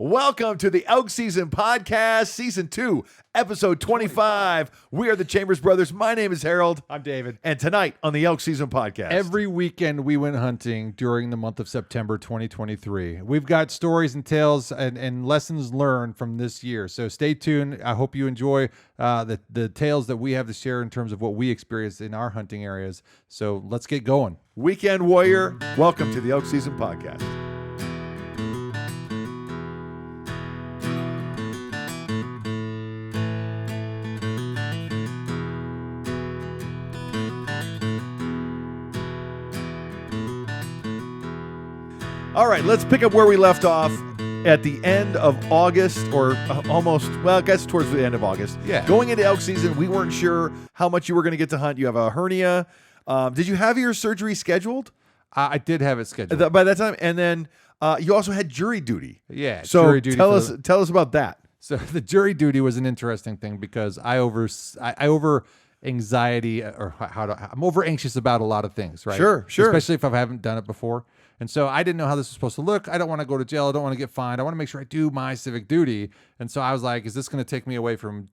Welcome to the Elk Season Podcast, Season 2, Episode 25. We are the Chambers Brothers. My name is Harold. I'm David. And tonight on the Elk Season Podcast. Every weekend we went hunting during the month of September 2023. We've got stories and tales and lessons learned from this year. So stay tuned. I hope you enjoy the tales that we have to share in terms of what we experienced in our hunting areas. So let's get going. Weekend Warrior, welcome to the Elk Season Podcast. All right, let's pick up where we left off at the end of August, or almost, well, I guess towards the end of August. Yeah. Going into elk season, we weren't sure how much you were going to get to hunt. You have a hernia. Did you have your surgery scheduled? I did have it scheduled. By that time, and then you also had jury duty. Yeah. So jury duty tell us about that. So the jury duty was an interesting thing because I over anxiety, or I'm over anxious about a lot of things, right? Sure. Especially if I haven't done it before. And so I didn't know how this was supposed to look. I don't want to go to jail. I don't want to get fined. I want to make sure I do my civic duty. And so I was like, is this going to take me away from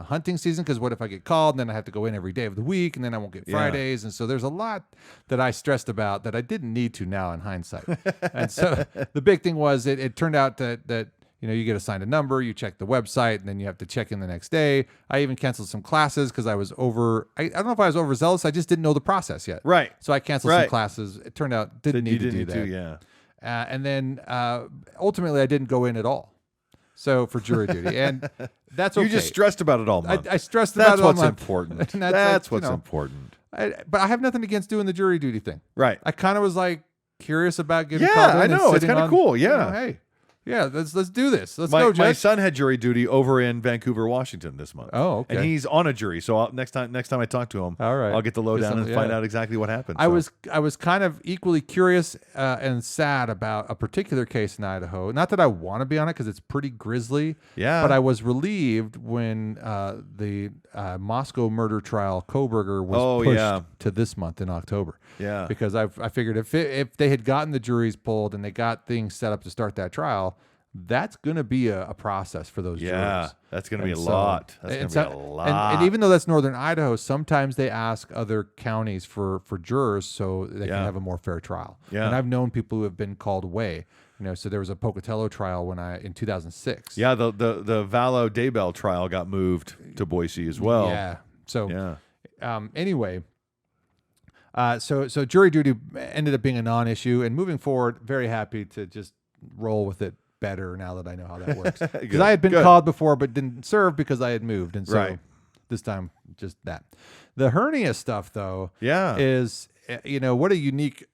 hunting season? Because what if I get called and then I have to go in every day of the week and then I won't get Fridays? And so there's a lot that I stressed about that I didn't need to now in hindsight. And so the big thing was it turned out that you get assigned a number, you check the website, and then you have to check in the next day. I even canceled some classes because I was I don't know if I was overzealous. I just didn't know the process yet. Right. So I canceled some classes. It turned out didn't need to do that. Yeah. And then ultimately I didn't go in at all. So for jury duty. And that's okay. You just stressed about it all month. I stressed about it all month. That's what's important. That's what's important. But I have nothing against doing the jury duty thing. Right. I kind of was like curious about getting called in. Yeah, I know. It's kind of cool. Yeah. Hey. Yeah, let's do this. Let's go, go, Judge. My son had jury duty over in Vancouver, Washington this month. Oh, okay. And he's on a jury. So next time I talk to him, all right, I'll get the lowdown and find out exactly what happened. I was kind of equally curious and sad about a particular case in Idaho. Not that I want to be on it because it's pretty grisly. Yeah. But I was relieved when the Moscow murder trial, Koberger, was pushed to this month in October. Yeah. Because I figured if they had gotten the juries pulled and they got things set up to start that trial, that's going to be a process for those jurors. Yeah, that's going to be a lot. That's going to be a lot. And even though that's northern Idaho, sometimes they ask other counties for jurors so they can have a more fair trial. Yeah. And I've known people who have been called away. So there was a Pocatello trial in 2006. Yeah, the Vallow Daybell trial got moved to Boise as well. Yeah. So anyway, so jury duty ended up being a non-issue, and moving forward, very happy to just roll with it better now that I know how that works. Because I had been called before but didn't serve because I had moved, and so this time just that. The hernia stuff though, is what a unique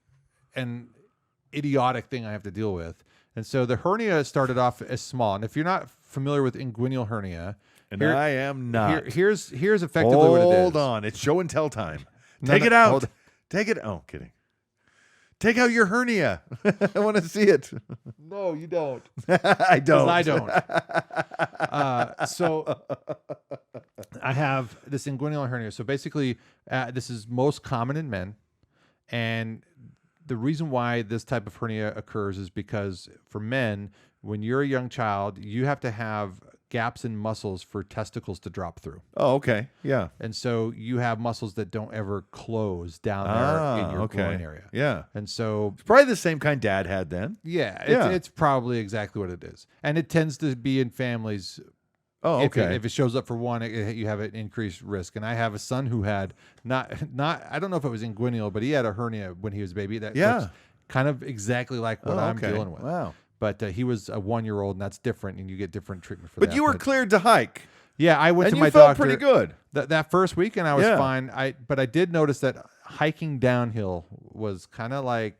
and idiotic thing I have to deal with. And so the hernia started off as small, and if you're not familiar with inguinal hernia, and I am not. Here's effectively what it is. Hold on, it's show and tell time. Take it out. Take it. Oh, kidding. Take out your hernia. I want to see it. No, you don't. I don't. I don't. So I have this inguinal hernia. So basically, this is most common in men. And the reason why this type of hernia occurs is because for men, when you're a young child, you have to have gaps in muscles for testicles to drop through. Oh, okay. Yeah. And so you have muscles that don't ever close down there in your groin area. Yeah. And so it's probably the same kind Dad had then. Yeah. It's probably exactly what it is. And it tends to be in families. Oh, okay. If it shows up for one, you have an increased risk. And I have a son who had not I don't know if it was inguinal, but he had a hernia when he was a baby. That looks kind of exactly like what I'm dealing with. Wow. But he was a 1-year-old, and that's different, and you get different treatment for that. But you were cleared to hike. Yeah, I went to my doctor. And you felt doctor. pretty good. That first week, and I was fine. But I did notice that hiking downhill was kind of like,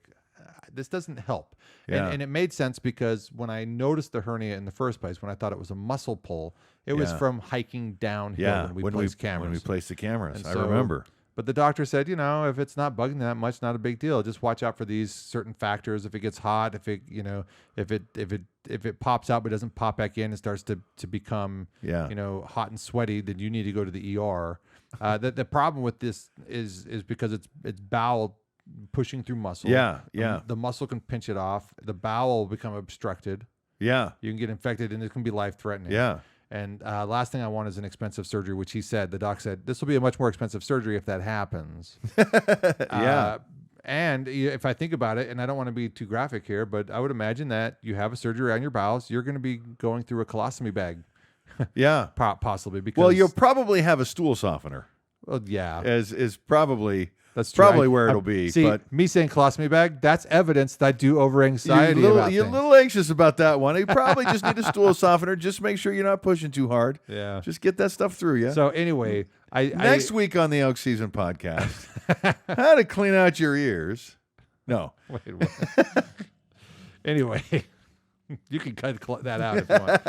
this doesn't help. Yeah. And it made sense because when I noticed the hernia in the first place, when I thought it was a muscle pull, it was from hiking downhill when we placed cameras. When we placed the cameras, And I remember. But the doctor said, if it's not bugging that much, not a big deal. Just watch out for these certain factors. If it gets hot, if it pops out but doesn't pop back in and starts to become hot and sweaty, then you need to go to the ER. The problem with this is because it's bowel pushing through muscle. Yeah. The muscle can pinch it off. The bowel will become obstructed. Yeah. You can get infected, and it can be life-threatening. Yeah. And last thing I want is an expensive surgery, which the doc said, this will be a much more expensive surgery if that happens. Yeah. And if I think about it, and I don't want to be too graphic here, but I would imagine that you have a surgery on your bowels, you're going to be going through a colostomy bag. Yeah. Possibly. Because, Well, you'll probably have a stool softener. Well, yeah. Is probably That's true. probably where it'll be. See, but me saying colostomy bag, that's evidence that I do over anxiety you're about a things. little anxious about that one. You probably just need a stool softener. Just make sure you're not pushing too hard. Yeah. Just get that stuff through you. So anyway, Next week on the Elk Season Podcast, how to clean out your ears. No. Wait, what? Anyway, you can cut that out if you want.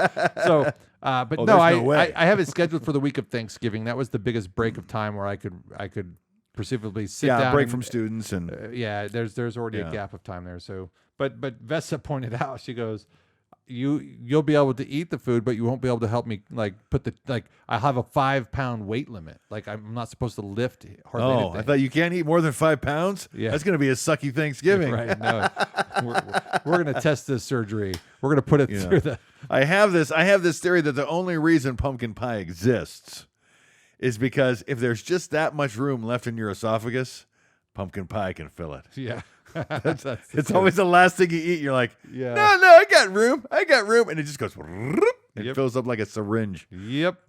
So, but no, there's no way. I have it scheduled for the week of Thanksgiving. That was the biggest break of time where I could perceivably sit down. break and, from students and yeah, there's already a gap of time there. So, but Vessa pointed out, she goes, you'll be able to eat the food, but you won't be able to help me I have a 5-pound weight limit. Like I'm not supposed to lift hardly anything. I thought you can't eat more than 5 pounds. Yeah. That's gonna be a sucky Thanksgiving. Right? No, we're gonna test this surgery. We're gonna put it through the. I have this theory that the only reason pumpkin pie exists is because if there's just that much room left in your esophagus, pumpkin pie can fill it. Yeah. It's always the last thing you eat. You're like, Yeah. no, I got room, and it just goes. It Yep. fills up like a syringe. Yep.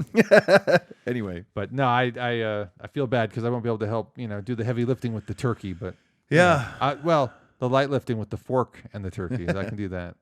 Anyway, But no, I feel bad because I won't be able to help do the heavy lifting with the turkey. But yeah, well, the light lifting with the fork and the turkey, I can do that.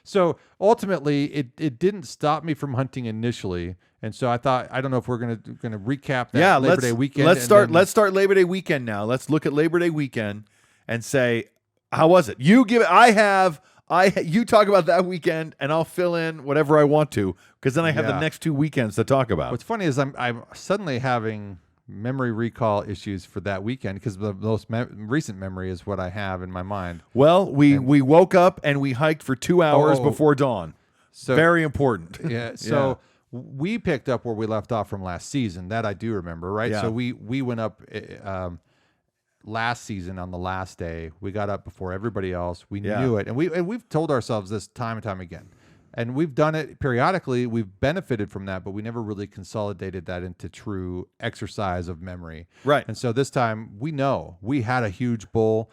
So ultimately, it didn't stop me from hunting initially, and so I thought I don't know if we're gonna recap that Labor Day weekend. Let's start Labor Day weekend now. Let's look at Labor Day weekend and say, how was it? You give it. You talk about that weekend, and I'll fill in whatever I want to, because then I have the next 2 weekends to talk about. What's funny is I'm suddenly having memory recall issues for that weekend because the most recent memory is what I have in my mind. Well, we woke up and we hiked for 2 hours before dawn. So very important. Yeah. So we picked up where we left off from last season. That I do remember, right? Yeah. So we went up last season on the last day. We got up before everybody else. We knew it, and we've told ourselves this time and time again. And we've done it periodically. We've benefited from that, but we never really consolidated that into true exercise of memory. Right. And so this time we know we had a huge bull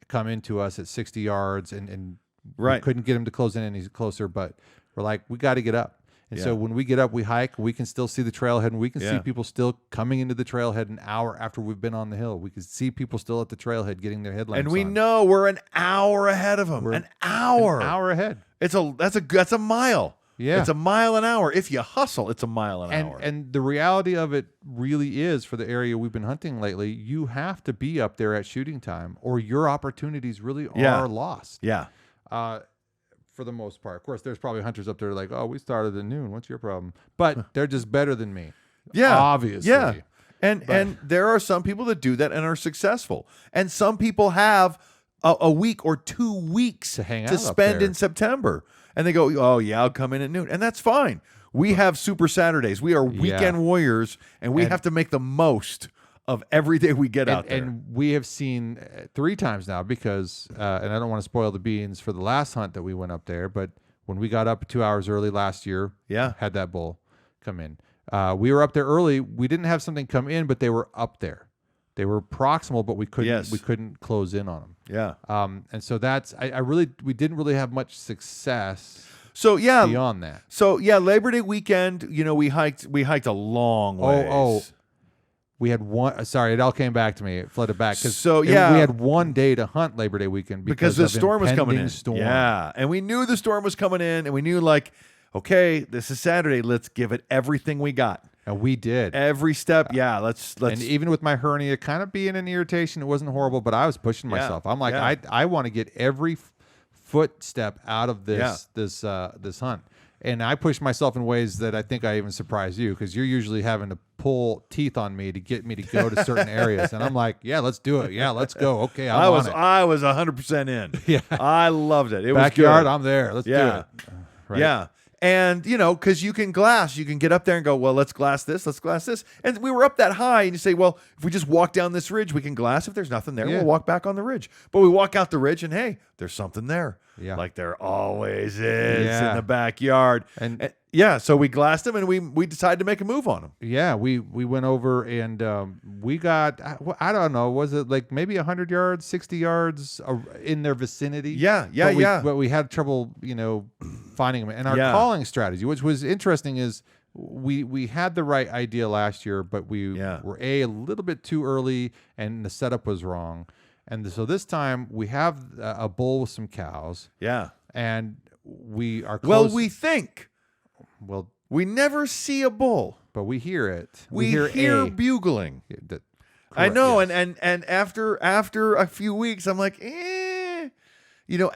come into us at 60 yards and we couldn't get him to close in any closer, but we're like, we got to get up. And so when we get up, we hike, we can still see the trailhead, and we can see people still coming into the trailhead an hour after we've been on the hill. We can see people still at the trailhead getting their headlamps And we on. know we're an hour ahead of them. An hour. An hour ahead. That's a mile. Yeah. It's a mile an hour. If you hustle, it's a mile an hour. And the reality of it really is, for the area we've been hunting lately, you have to be up there at shooting time, or your opportunities really are lost. Yeah. For the most part. Of course, there's probably hunters up there like, oh, we started at noon. What's your problem? But they're just better than me. Yeah. Obviously. Yeah. And there are some people that do that and are successful. And some people have a week or 2 weeks to hang out to up spend there. in September. And they go, oh, yeah, I'll come in at noon. And that's fine. We have Super Saturdays. We are weekend warriors, and we have to make the most of every day we get out there. And we have seen 3 times now because, and I don't want to spoil the beans for the last hunt that we went up there, but when we got up 2 hours early last year, had that bull come in. We were up there early. We didn't have something come in, but they were up there. They were proximal, but we couldn't close in on them. Yeah. And so that's we didn't really have much success. So beyond that. So Labor Day weekend, we hiked a long ways. We had one. Sorry, it all came back to me. It flooded back. So we had one day to hunt Labor Day weekend because the storm was coming in. Storm. Yeah, and we knew the storm was coming in, and we knew okay, this is Saturday. Let's give it everything we got. And we did every step. Let's. And even with my hernia kind of being an irritation, it wasn't horrible, but I was pushing myself. I'm like, I want to get every footstep out of this hunt. And I pushed myself in ways that I think I even surprised you, because you're usually having to pull teeth on me to get me to go to certain areas. And I'm like, yeah, let's do it. Yeah, let's go. Okay, I was 100% in. Yeah, I loved it. It backyard. was good. I'm there. Let's do it. Right. Yeah. And, because you can get up there and go, well, let's glass this. And we were up that high, and you say, well, if we just walk down this ridge, we can glass. If there's nothing there, we'll walk back on the ridge. But we walk out the ridge, and hey, there's something there. Yeah. Like there always is in the backyard. And so we glassed them, and we decided to make a move on them. Yeah, we went over and we got, I don't know, was it like maybe 100 yards, 60 yards in their vicinity? But we had trouble, finding them. And our calling strategy, which was interesting, is we had the right idea last year, but we were a little bit too early, and the setup was wrong. And so this time we have a bull with some cows. Yeah. And we are close. Well, we think. Well, we never see a bull, but we hear it. We hear bugling. I know, yes. and after a few weeks, I'm like,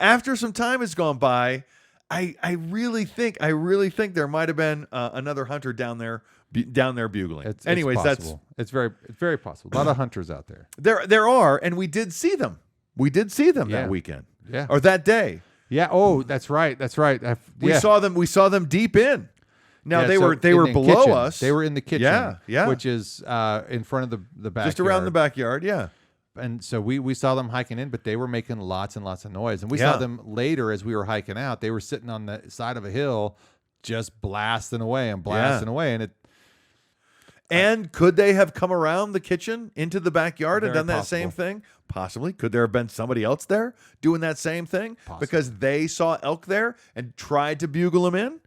after some time has gone by, I really think there might have been another hunter down there bugling. It's that's very possible. A lot of hunters out there. There are, and we did see them. That weekend, or that day. Yeah. Oh, that's right. We saw them deep in. Now they were below kitchen. us. They were in the kitchen. Yeah. Which is in front of the backyard. Just around the backyard. Yeah. And so we saw them hiking in, but they were making lots and lots of noise. And we saw them later as we were hiking out. They were sitting on the side of a hill, just blasting away. And could they have come around the kitchen into the backyard and done that possible. same thing? Possibly. Could there have been somebody else there doing that same thing? Possibly. Because they saw elk there and tried to bugle them in?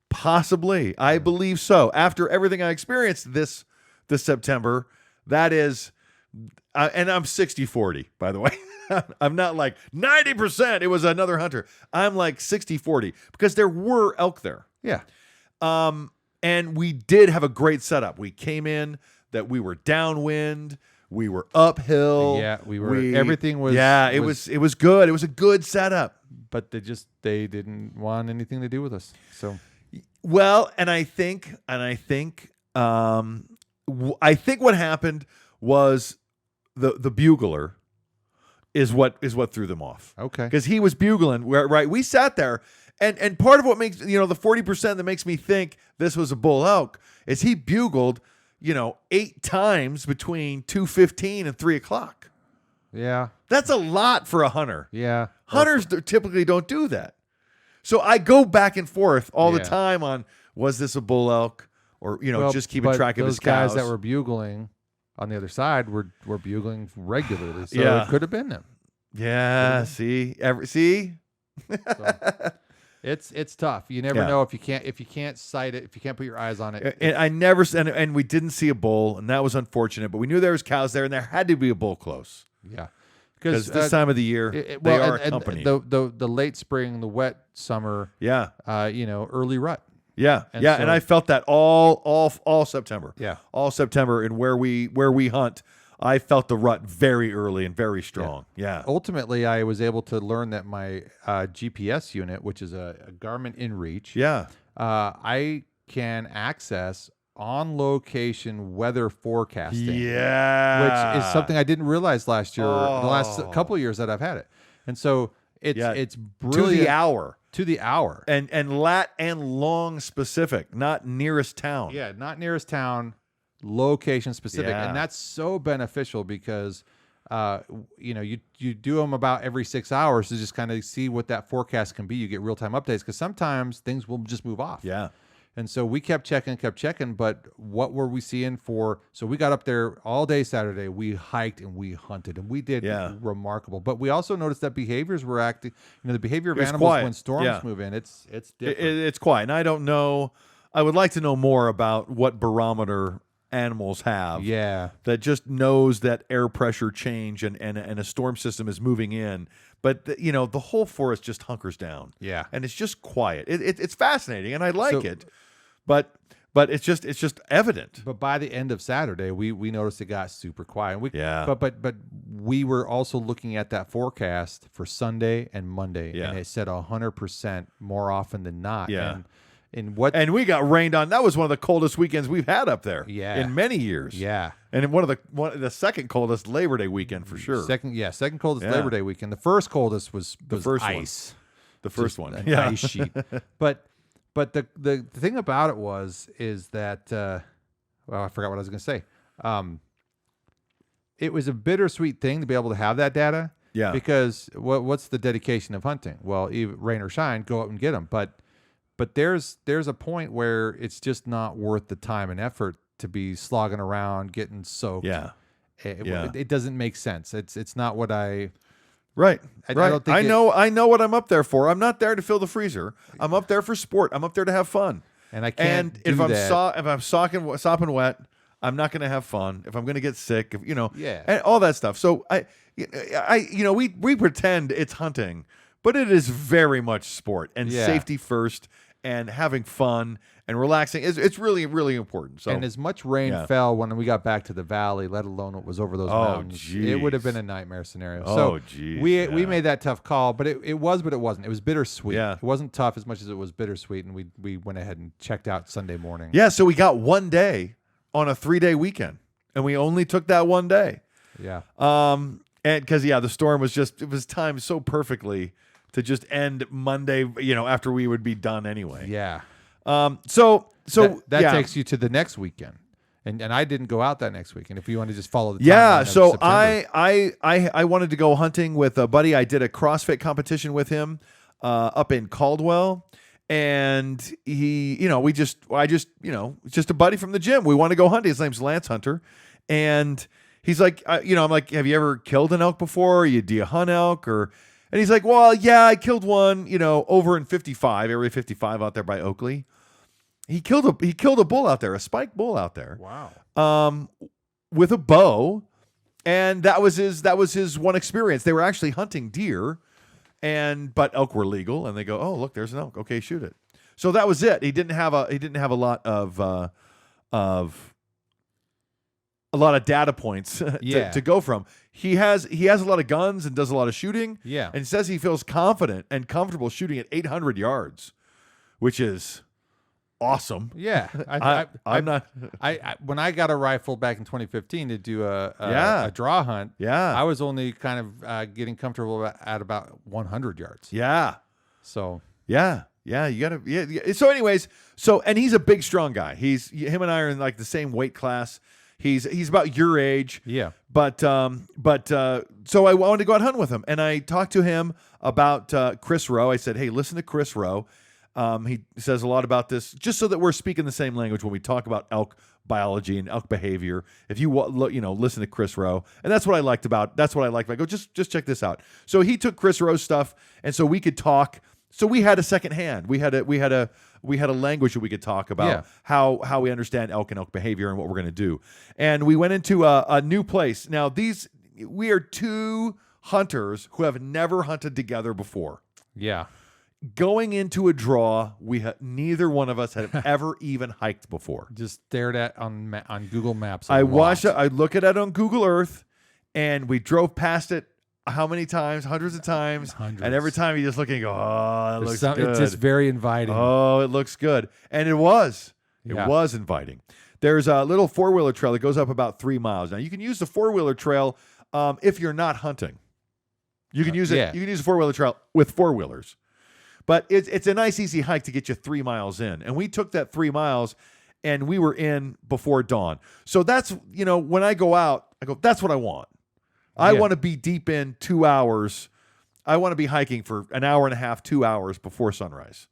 Possibly. I believe so. After everything I experienced this September, that is, and I'm 60-40, by the way. I'm not like 90%. It was another hunter. I'm like 60-40 because there were elk there. Yeah. And we did have a great setup. We came in that we were downwind. We were uphill. Yeah, we were. Everything was. Yeah, it was good. It was a good setup. But they didn't want anything to do with us. So. Well, and I think what happened was the bugler is what threw them off. Okay. Because he was bugling, right? We sat there, and part of what makes the 40% that makes me think this was a bull elk is he bugled 8 times between 2:15 and 3 o'clock. Yeah. That's a lot for a hunter. Yeah. Hunters typically don't do that. So I go back and forth all the time on, was this a bull elk or, just keeping track of his cows. Those guys that were bugling on the other side were bugling regularly. So it could have been them. Yeah. See? So, it's tough. You never know if you can't sight it, if you can't put your eyes on it. And we didn't see a bull, and that was unfortunate, but we knew there was cows there and there had to be a bull close. Yeah. Because this time of the year, they are a company. The late spring, the wet summer, early rut. Yeah, and I felt that all September. Yeah, all September, and where we hunt, I felt the rut very early and very strong. Yeah. Ultimately, I was able to learn that my GPS unit, which is a Garmin InReach, I can access on location weather forecasting. Yeah. Which is something I didn't realize last year, the last couple of years that I've had it. And so it's brilliant. To the hour. And lat and long specific, not nearest town. Yeah, not nearest town, location specific. Yeah. And that's so beneficial because you do them about every 6 hours to just kind of see what that forecast can be. You get real-time updates because sometimes things will just move off. Yeah. And so we kept checking, but what were we seeing so we got up there all day Saturday, we hiked and we hunted and we did remarkable. But we also noticed that behaviors were acting, the behavior of animals quiet. when storms move in, it's different. It's quiet. And I don't know, I would like to know more about what barometer animals have. Yeah. That just knows that air pressure change and a storm system is moving in. But the whole forest just hunkers down. Yeah. And it's just quiet. It's fascinating and I like it. But it's just evident. But by the end of Saturday, we noticed it got super quiet. But we were also looking at that forecast for Sunday and Monday, and it said 100% more often than not. Yeah. And we got rained on. That was one of the coldest weekends we've had up there. Yeah. In many years. Yeah. And one of the second coldest Labor Day weekend for sure. Second coldest Labor Day weekend. The first coldest was first ice. The first one. An ice sheet. But But the thing about it is that well, I forgot what I was going to say. It was a bittersweet thing to be able to have that data. Yeah. Because what's the dedication of hunting? Well, even rain or shine, go out and get them. But there's a point where it's just not worth the time and effort to be slogging around, getting soaked. Yeah. It doesn't make sense. It's not what I. Right. I right. don't think I know what I'm up there for. I'm not there to fill the freezer. I'm up there for sport. I'm up there to have fun. And I can't. And if that. I'm sopping wet, I'm not going to have fun. If I'm going to get sick, Yeah. and all that stuff. So we pretend it's hunting, but it is very much sport and safety first and having fun and relaxing. It's really, really important. So, and as much rain fell when we got back to the valley, let alone what was over those mountains, it would have been a nightmare scenario. We made that tough call, but it was, but it wasn't. It was bittersweet. Yeah. It wasn't tough as much as it was bittersweet, and we went ahead and checked out Sunday morning. Yeah, so we got one day on a 3-day weekend, and we only took that one day. Yeah. And because the storm was timed so perfectly to just end Monday, after we would be done anyway. Yeah. So that takes you to the next weekend, and I didn't go out that next weekend. If you want to just follow the timeline so of September. I wanted to go hunting with a buddy. I did a CrossFit competition with him up in Caldwell, and he, just a buddy from the gym. We want to go hunting. His name's Lance Hunter, and he's like, I'm like, have you ever killed an elk before? Do you hunt elk And he's like, well, yeah, I killed one, over in Area 55 out there by Oakley. He killed a bull out there, a spiked bull out there. Wow. With a bow, and that was his one experience. They were actually hunting deer, but elk were legal, and they go, oh, look, there's an elk. Okay, shoot it. So that was it. He didn't have a lot of data points to go from. He has a lot of guns and does a lot of shooting. Yeah. And says he feels confident and comfortable shooting at 800 yards, which is awesome. Yeah. I'm not. When I got a rifle back in 2015 to do a draw hunt, I was only kind of getting comfortable at about 100 yards. Yeah. So. Yeah. Yeah, you gotta. Yeah. So, anyways, and he's a big, strong guy. Him and I are in like the same weight class. He's about your age. Yeah. But so I wanted to go out hunting with him, and I talked to him about Chris Rowe. I said, hey, listen to Chris Rowe. He says a lot about this, just so that we're speaking the same language when we talk about elk biology and elk behavior. If you listen to Chris Rowe, and that's what I liked about. I go, just check this out. So he took Chris Rowe's stuff, and so we could talk. So we had a second hand. We had a language that we could talk about how we understand elk and elk behavior and what we're going to do. And we went into a new place. Now we are two hunters who have never hunted together before. Yeah. Going into a draw, neither one of us had ever even hiked before. Just stared at on Google Maps. I look at it on Google Earth, and we drove past it. How many times? Hundreds of times. And every time you just look and go, oh, that looks good. It's just very inviting. Oh, it looks good. And it was. It was inviting. There's a little four-wheeler trail that goes up about 3 miles. Now, you can use the four-wheeler trail if you're not hunting. You can use it. You can use a four-wheeler trail with four-wheelers. But it's a nice, easy hike to get you 3 miles in. And we took that 3 miles, and we were in before dawn. So that's, when I go out, I go, that's what I want. I want to be deep in 2 hours. I want to be hiking for an hour and a half, 2 hours before sunrise.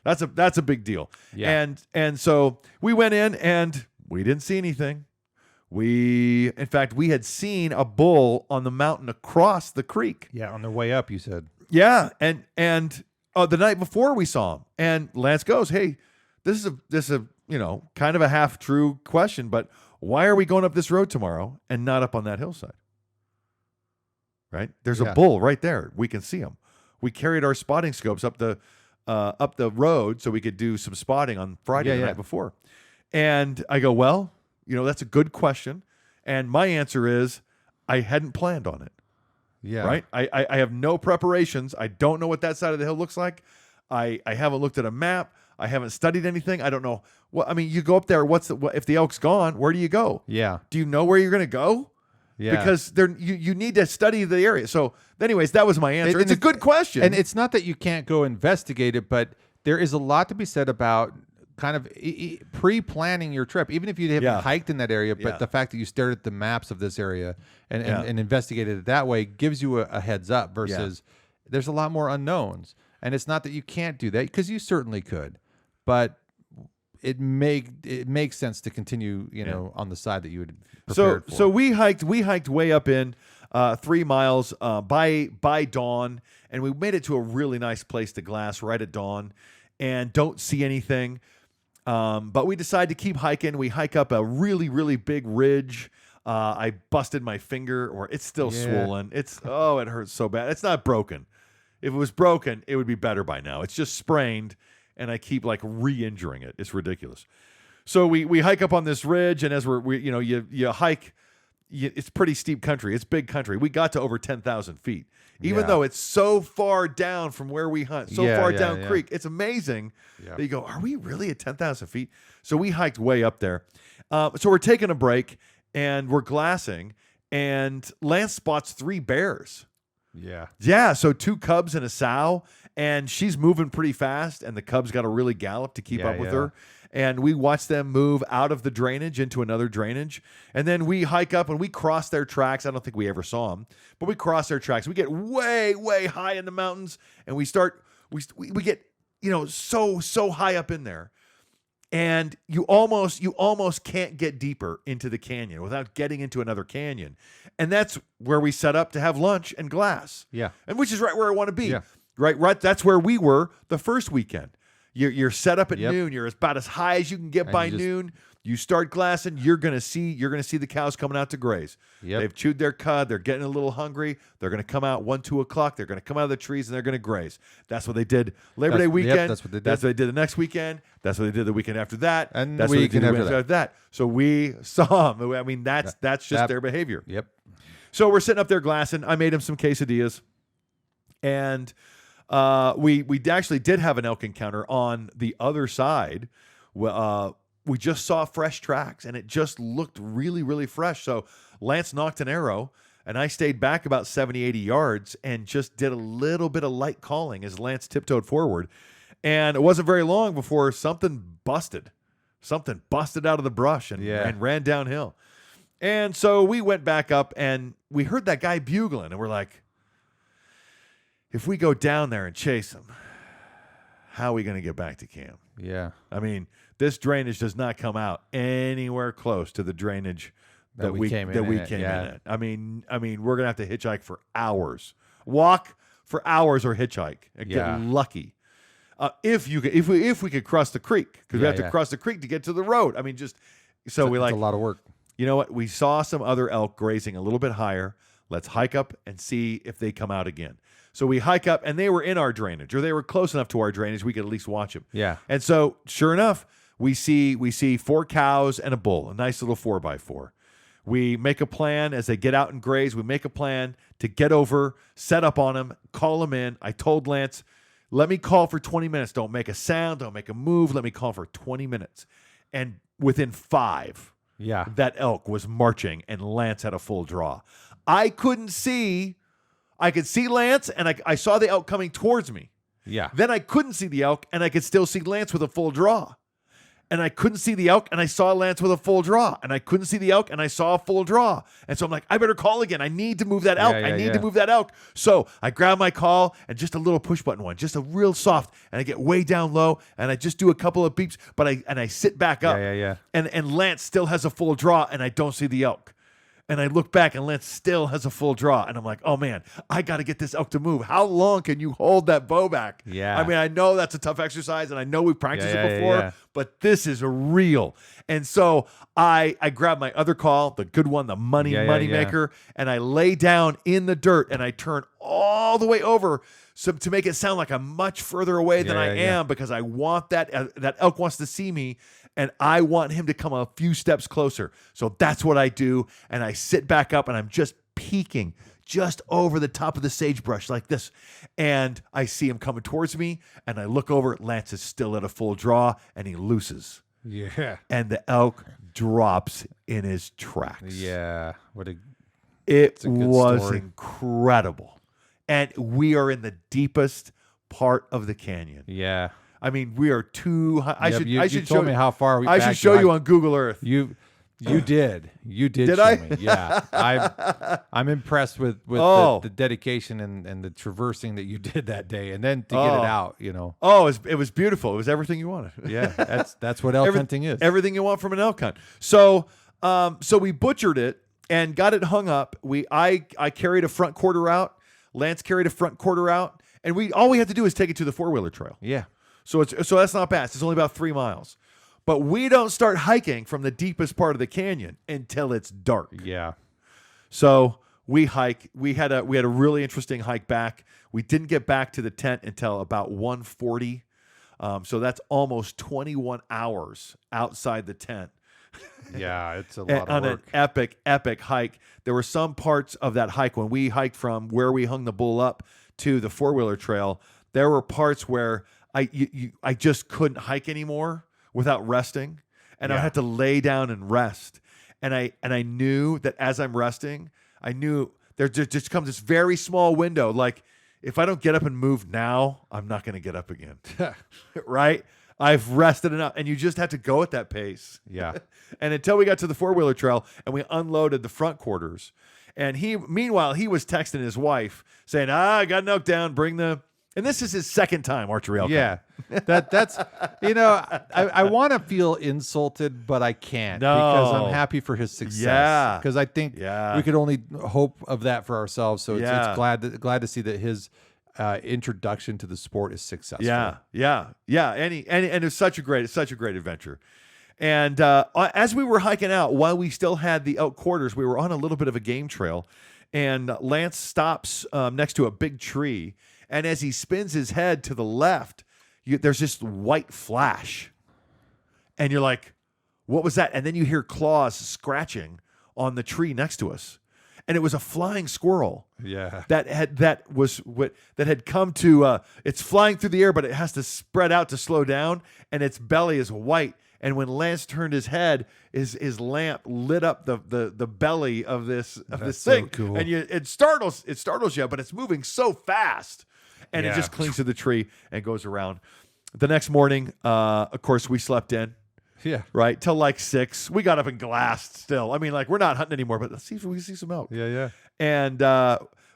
That's a big deal. Yeah. And so we went in and we didn't see anything. In fact, we had seen a bull on the mountain across the creek. Yeah, on their way up, you said. Yeah, and the night before we saw him, and Lance goes, "Hey, this is a kind of a half true question, but why are we going up this road tomorrow and not up on that hillside?" Right? There's a bull right there. We can see him. We carried our spotting scopes up the road so we could do some spotting on Friday the night before. And I go, well, that's a good question. And my answer is, I hadn't planned on it. Yeah. Right? I have no preparations. I don't know what that side of the hill looks like. I haven't looked at a map. I haven't studied anything. I don't know. You go up there. If the elk's gone, where do you go? Yeah. Do you know where you're going to go? Yeah. Because you need to study the area. So anyways, that was my answer. It's a good question. And it's not that you can't go investigate it, but there is a lot to be said about kind of pre-planning your trip, even if you haven't hiked in that area, but the fact that you stared at the maps of this area and investigated it that way gives you a heads up versus there's a lot more unknowns. And it's not that you can't do that, because you certainly could, but it makes sense to continue, on the side that you would prepared for. So we hiked way up in 3 miles by dawn, and we made it to a really nice place to glass right at dawn, and don't see anything. But we decided to keep hiking. We hike up a really, really big ridge. I busted my finger, or it's still swollen. It hurts so bad. It's not broken. If it was broken, it would be better by now. It's just sprained, and I keep like re-injuring it. It's ridiculous. So we hike up on this ridge, and as you hike, it's pretty steep country. It's big country. We got to over 10,000 feet, even though it's so far down from where we hunt, so far down creek. It's amazing that you go, are we really at 10,000 feet? So we hiked way up there. So we're taking a break, and we're glassing, and Lance spots 3 bears. Yeah. So 2 cubs and a sow, and she's moving pretty fast, and the cubs got to really gallop to keep up with her. And we watch them move out of the drainage into another drainage. And then we hike up and we cross their tracks. I don't think we ever saw them, but we cross their tracks. We get way, way high in the mountains, and we get, so high up in there. And you almost can't get deeper into the canyon without getting into another canyon. And that's where we set up to have lunch and glass. Yeah. And which is right where I want to be. Yeah. Right. That's where we were the first weekend. You're set up at noon. You're about as high as you can get by noon. You start glassing. You're gonna see the cows coming out to graze. They've chewed their cud. They're getting a little hungry. They're gonna come out 1, 2 o'clock. They're gonna come out of the trees and they're gonna graze. That's what they did Labor Day weekend. That's what they did. That's what they did the next weekend. That's what they did the weekend after that. And that's the what they did weekend the weekend after that. So we saw them. I mean, that's just their behavior. Yep. So we're sitting up there glassing. I made him some quesadillas, and we actually did have an elk encounter on the other side. We just saw fresh tracks, and it just looked really, really fresh. So Lance knocked an arrow, and I stayed back about 70, 80 yards and just did a little bit of light calling as Lance tiptoed forward. And it wasn't very long before something busted out of the brush and ran downhill. And so we went back up, and we heard that guy bugling, and we're like, if we go down there and chase him, how are we going to get back to camp? Yeah. I mean, this drainage does not come out anywhere close to the drainage that we came in at. I mean, we're going to have to hitchhike for hours. Walk for hours or hitchhike and get lucky. If we could cross the creek, because we have to cross the creek to get to the road. I mean, it's a lot of work. You know what? We saw some other elk grazing a little bit higher. Let's hike up and see if they come out again. So we hike up, and they were in our drainage, or they were close enough to our drainage we could at least watch them. Yeah. And so, sure enough, we see 4 cows and a bull, a nice little 4x4. We make a plan as they get out and graze. We make a plan to get over, set up on them, call them in. I told Lance, let me call for 20 minutes. Don't make a sound. Don't make a move. Let me call for 20 minutes. And within 5, that elk was marching, and Lance had a full draw. I could see Lance, and I saw the elk coming towards me. Yeah. Then I couldn't see the elk, and I could still see Lance with a full draw. And I couldn't see the elk, and I saw Lance with a full draw. And I couldn't see the elk, and I saw a full draw. And so I'm like, I better call again. I need to move that elk. I need to move that elk. So I grab my call, and just a little push button one, just a real soft, and I get way down low, and I just do a couple of beeps, but I sit back up. And Lance still has a full draw, and I don't see the elk. And I look back, and Lance still has a full draw. And I'm like, oh, man, I got to get this elk to move. How long can you hold that bow back? Yeah. I mean, I know that's a tough exercise, and I know we've practiced it before, but this is real. And so I grab my other call, the good one, the money maker, and I lay down in the dirt, and I turn all the way over to make it sound like I'm much further away than I am, because I want that elk wants to see me, and I want him to come a few steps closer. So that's what I do, and I sit back up, and I'm just peeking just over the top of the sagebrush like this, and I see him coming towards me, and I look over. Lance is still at a full draw, and he looses. Yeah. And the elk drops in his tracks. Yeah. It was incredible. And we are in the deepest part of the canyon. Yeah. I mean, we are too high. I should told show me how far I should show you on Google Earth. You did. You did. Did show I? Me. Yeah. I'm impressed with the dedication and the traversing that you did that day, and then to get it out. Oh, it was beautiful. It was everything you wanted. Yeah. That's what elk hunting is. Everything you want from an elk hunt. So we butchered it and got it hung up. I carried a front quarter out. Lance carried a front quarter out, and all we had to do is take it to the 4-wheeler trail. Yeah. So that's not bad. It's only about 3 miles. But we don't start hiking from the deepest part of the canyon until it's dark. Yeah. So we hike. We had a really interesting hike back. We didn't get back to the tent until about 1:40. So that's almost 21 hours outside the tent. Yeah, it's a lot of on work. An epic hike. There were some parts of that hike when we hiked from where we hung the bull up to the 4-wheeler trail. There were parts where I just couldn't hike anymore without resting, and I had to lay down and rest. And I knew that as I'm resting, I knew there just comes this very small window. Like, if I don't get up and move now, I'm not going to get up again. Right? I've rested enough, and you just have to go at that pace. Yeah. And until we got to the 4-wheeler trail and we unloaded the front quarters, and meanwhile he was texting his wife saying, I got an elk down, and this is his second time archery elk. Yeah. That's I want to feel insulted, but I can't because I'm happy for his success. Yeah. Because I think we could only hope of that for ourselves. So it's glad to see that his introduction to the sport is successful. Yeah. And it's such a great adventure. And as we were hiking out, while we still had the elk quarters, we were on a little bit of a game trail, and Lance stops next to a big tree. And as he spins his head to the left, there's this white flash. And you're like, what was that? And then you hear claws scratching on the tree next to us. And it was a flying squirrel. Yeah. That had come to it's flying through the air, but it has to spread out to slow down, and its belly is white. And when Lance turned his head, his lamp lit up the belly of this thing. So cool. And it startles you, but it's moving so fast. And it just clings to the tree and goes around. The next morning, of course, we slept in. Yeah. Right? Till like 6. We got up and glassed still. I mean, like, we're not hunting anymore, but let's see if we can see some elk. Yeah. And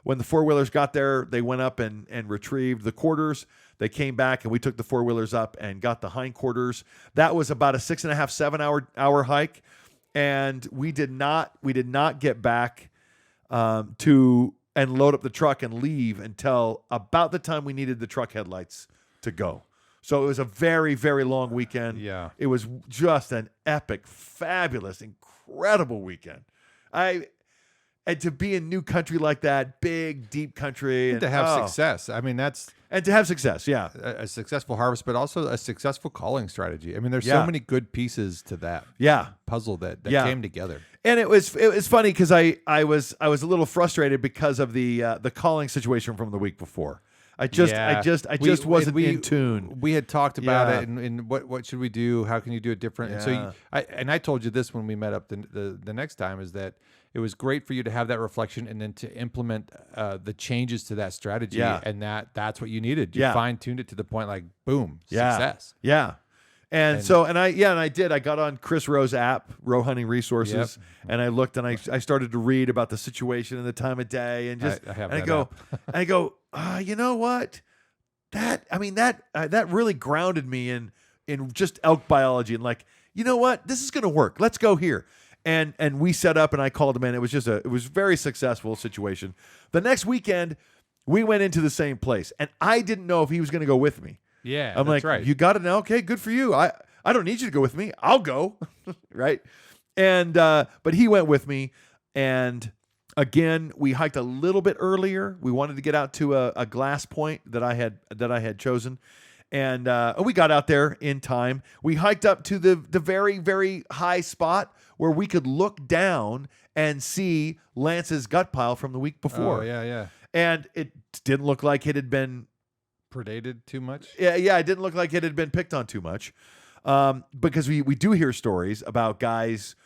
when the 4-wheelers got there, they went up and retrieved the quarters. They came back, and we took the 4-wheelers up and got the hind quarters. That was about a 6.5, 7 hour hike. And we did not get back and load up the truck and leave until about the time we needed the truck headlights to go. So it was a very, very long weekend. Yeah. It was just an epic, fabulous, incredible weekend. And to be in new country like that, big, deep country. And to have success. I mean, and to have success, yeah. A successful harvest, but also a successful calling strategy. I mean, there's so many good pieces to that puzzle that came together. And it was funny because I was a little frustrated because of the calling situation from the week before. I just wasn't in tune. We had talked about it, and what should we do? How can you do it different? Yeah. And so I told you this when we met up the next time, is that it was great for you to have that reflection and then to implement the changes to that strategy. Yeah. And that's what you needed. You fine-tuned it to the point, like, boom, success. Yeah. And I did. I got on Chris Rowe's app, Rowe Hunting Resources, and I looked and I started to read about the situation and the time of day, and I go, you know what? That really grounded me in just elk biology, and like, you know what? This is going to work. Let's go here. And we set up, and I called him in. It was a very successful situation. The next weekend, we went into the same place, and I didn't know if he was going to go with me. Yeah, I'm like, right. You got it now? Okay, good for you. I don't need you to go with me. I'll go. Right? And but he went with me, and again, we hiked a little bit earlier. We wanted to get out to a glass point that I had chosen. And we got out there in time. We hiked up to the very, very high spot where we could look down and see Lance's gut pile from the week before. Oh, yeah. And it didn't look like it had been predated too much. Yeah, it didn't look like it had been picked on too much. Because we do hear stories about guys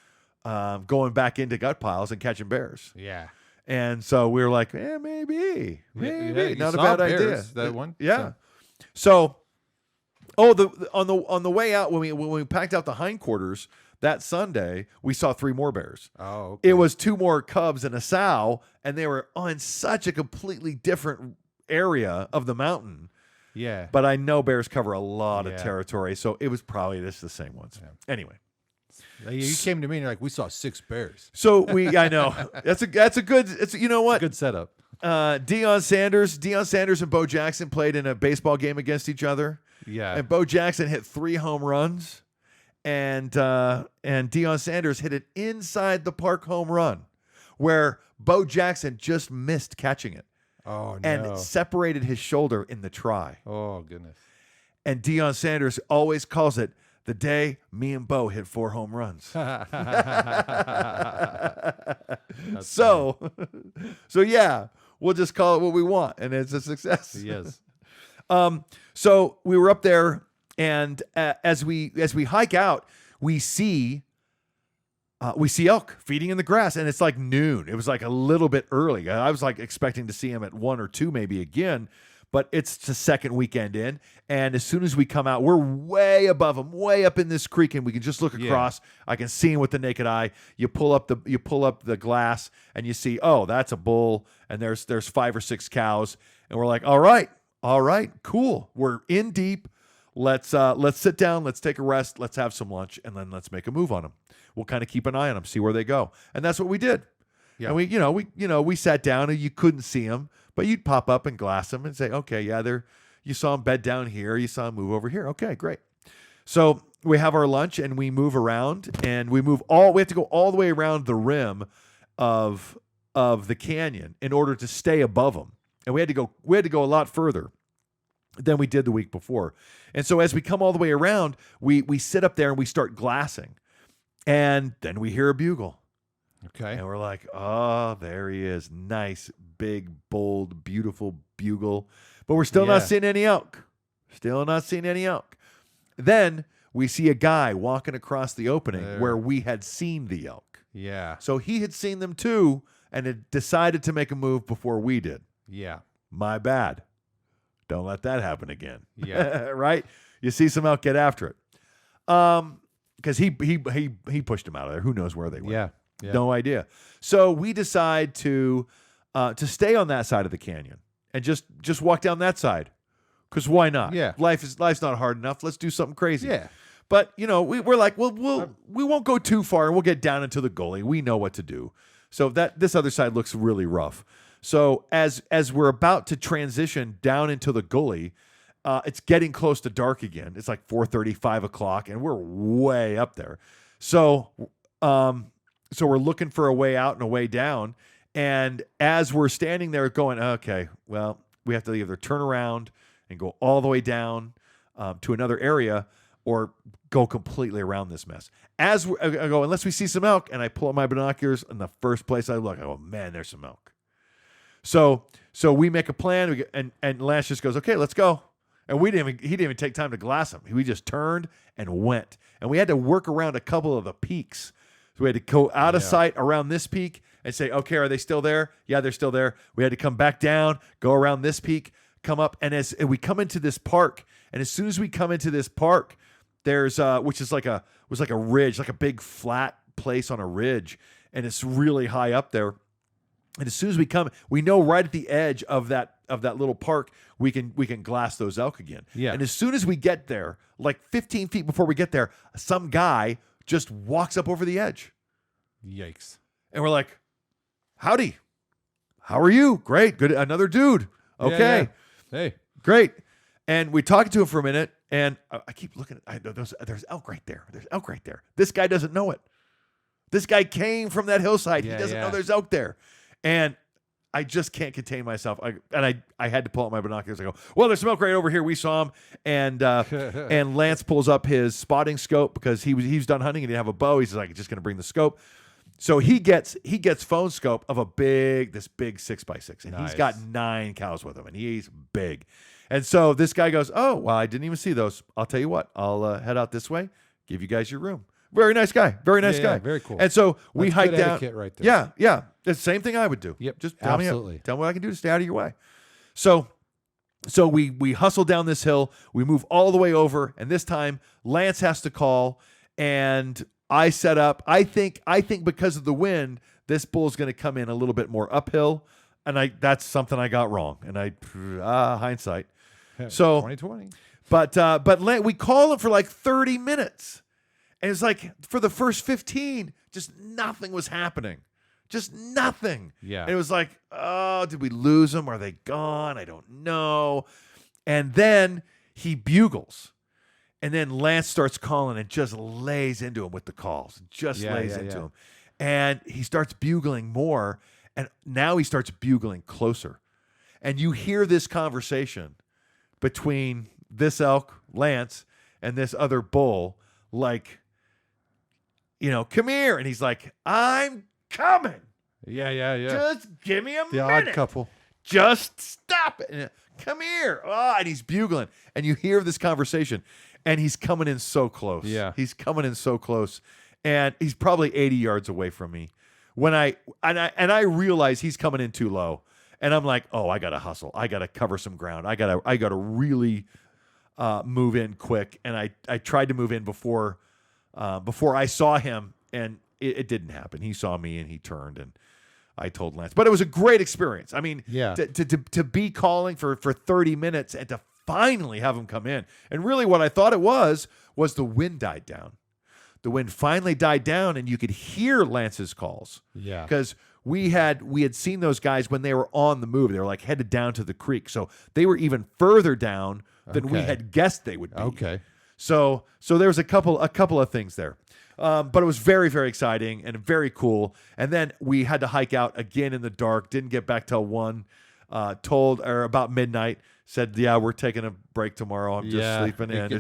going back into gut piles and catching bears. Yeah. And so we were like, maybe. Yeah, Not a bad idea. That one. Yeah. So Oh, on the way out when we packed out the hindquarters that Sunday, we saw 3 more bears. Oh, okay. It was 2 more cubs and a sow, and they were on such a completely different area of the mountain. Yeah. But I know bears cover a lot of territory, so it was probably just the same ones. Yeah. Anyway. You came to me and you're like, we saw 6 bears. So I know. That's a good, you know what? Good setup. Deion Sanders and Bo Jackson played in a baseball game against each other. Yeah. And Bo Jackson hit 3 home runs, and Deion Sanders hit an inside the park home run where Bo Jackson just missed catching it. Oh, no. And it separated his shoulder in the try. Oh, goodness. And Deion Sanders always calls it the day me and Bo hit 4 home runs. So yeah, we'll just call it what we want, and it's a success. Yes. So we were up there, and as we hike out, we see elk feeding in the grass, and it's like noon. It was like a little bit early. I was like expecting to see them at 1 or 2 maybe again, but it's the second weekend in, and as soon as we come out, we're way above them, way up in this creek, and we can just look across. I can see them with the naked eye. You pull up the glass, and you see, oh, that's a bull, and there's 5 or 6 cows, and we're like, all right, cool. We're in deep. Let's sit down. Let's take a rest. Let's have some lunch, and then let's make a move on them. We'll kind of keep an eye on them, see where they go, and that's what we did. Yeah. And we sat down, and you couldn't see them, but you'd pop up and glass them and say, okay, yeah, you saw them bed down here, you saw them move over here. Okay, great. So we have our lunch, and we move around, and we have to go all the way around the rim of the canyon in order to stay above them, and we had to go a lot further than we did the week before. And so as we come all the way around, we sit up there and we start glassing, and then we hear a bugle. Okay. And we're like, oh, there he is. Nice, big, bold, beautiful bugle. But we're still not seeing any elk. Then we see a guy walking across the opening where we had seen the elk. Yeah. So he had seen them too and had decided to make a move before we did. Yeah. My bad. Don't let that happen again. Yeah. Right? You see some elk, get after it. Because he pushed them out of there. Who knows where they went? Yeah. No idea. So we decide to stay on that side of the canyon and just walk down that side. Because why not? Yeah. Life's not hard enough. Let's do something crazy. Yeah. But we're like, we won't go too far, and we'll get down into the gully. We know what to do. So this other side looks really rough. So as we're about to transition down into the gully, it's getting close to dark again. It's like 4:30, 5 o'clock, and we're way up there. So we're looking for a way out and a way down. And as we're standing there going, okay, well, we have to either turn around and go all the way down to another area or go completely around this mess. As I go, unless we see some elk, and I pull up my binoculars, and the first place I look, I go, man, there's some elk. So we make a plan, and Lance just goes, okay, let's go. And he didn't even take time to glass them. We just turned and went. And we had to work around a couple of the peaks. So we had to go out of sight around this peak and say, okay, are they still there? Yeah, they're still there. We had to come back down, go around this peak, come up. And as we come into this park, and as soon as we come into this park, there's which is like a ridge, like a big flat place on a ridge, and it's really high up there. And as soon as we come, we know right at the edge of that little park, we can glass those elk again. Yeah. And as soon as we get there, like 15 feet before we get there, some guy just walks up over the edge. Yikes. And we're like, howdy. How are you? Great. Good. Another dude. Okay. Yeah. Hey. Great. And we talked to him for a minute, and I keep looking at there's elk right there. There's elk right there. This guy doesn't know it. This guy came from that hillside. He doesn't know there's elk there. And I just can't contain myself. I had to pull out my binoculars. I go, well, there's some elk right over here. We saw him. And and Lance pulls up his spotting scope because he's done hunting and he didn't have a bow. He's like, just going to bring the scope. So he gets phone scope of this big 6x6. And nice. He's got 9 cows with him, and he's big. And so this guy goes, oh, well, I didn't even see those. I'll tell you what. I'll head out this way, give you guys your room. Very nice guy. Very nice guy. Very cool. And so we hiked down. Etiquette right there. Yeah. It's the same thing I would do. Yep. Just tell me absolutely. Tell me what I can do to stay out of your way. So So we hustle down this hill. We move all the way over, and this time Lance has to call, and I set up. I think because of the wind, this bull's going to come in a little bit more uphill, and that's something I got wrong. And hindsight. So 2020. But we call it for like 30 minutes, and it's like for the first 15, just nothing was happening. Just nothing. Yeah. And it was like, oh, did we lose them? Are they gone? I don't know. And then he bugles. And then Lance starts calling and just lays into him with the calls. Lays into him. And he starts bugling more. And now he starts bugling closer. And you hear this conversation between this elk, Lance, and this other bull, like, come here. And he's like, I'm coming. Yeah. Just give me a the minute. Odd couple. Just stop it. Come here. Oh, and he's bugling. And you hear this conversation. And he's coming in so close. Yeah. He's coming in so close. And he's probably 80 yards away from me. When I realize he's coming in too low. And I'm like, oh, I gotta hustle. I gotta cover some ground. I gotta really move in quick. And I tried to move in before I saw him, and it didn't happen. He saw me and he turned, and I told Lance. But it was a great experience. I mean, to be calling for 30 minutes and to finally have him come in. And really what I thought it was the wind died down. The wind finally died down, and you could hear Lance's calls. Yeah. Because we had seen those guys when they were on the move. They were like headed down to the creek. So they were even further down than we had guessed they would be. Okay. So there was a couple of things there. But it was very, very exciting and very cool. And then we had to hike out again in the dark. Didn't get back till 1. About midnight. Said, yeah, we're taking a break tomorrow. I'm just sleeping in.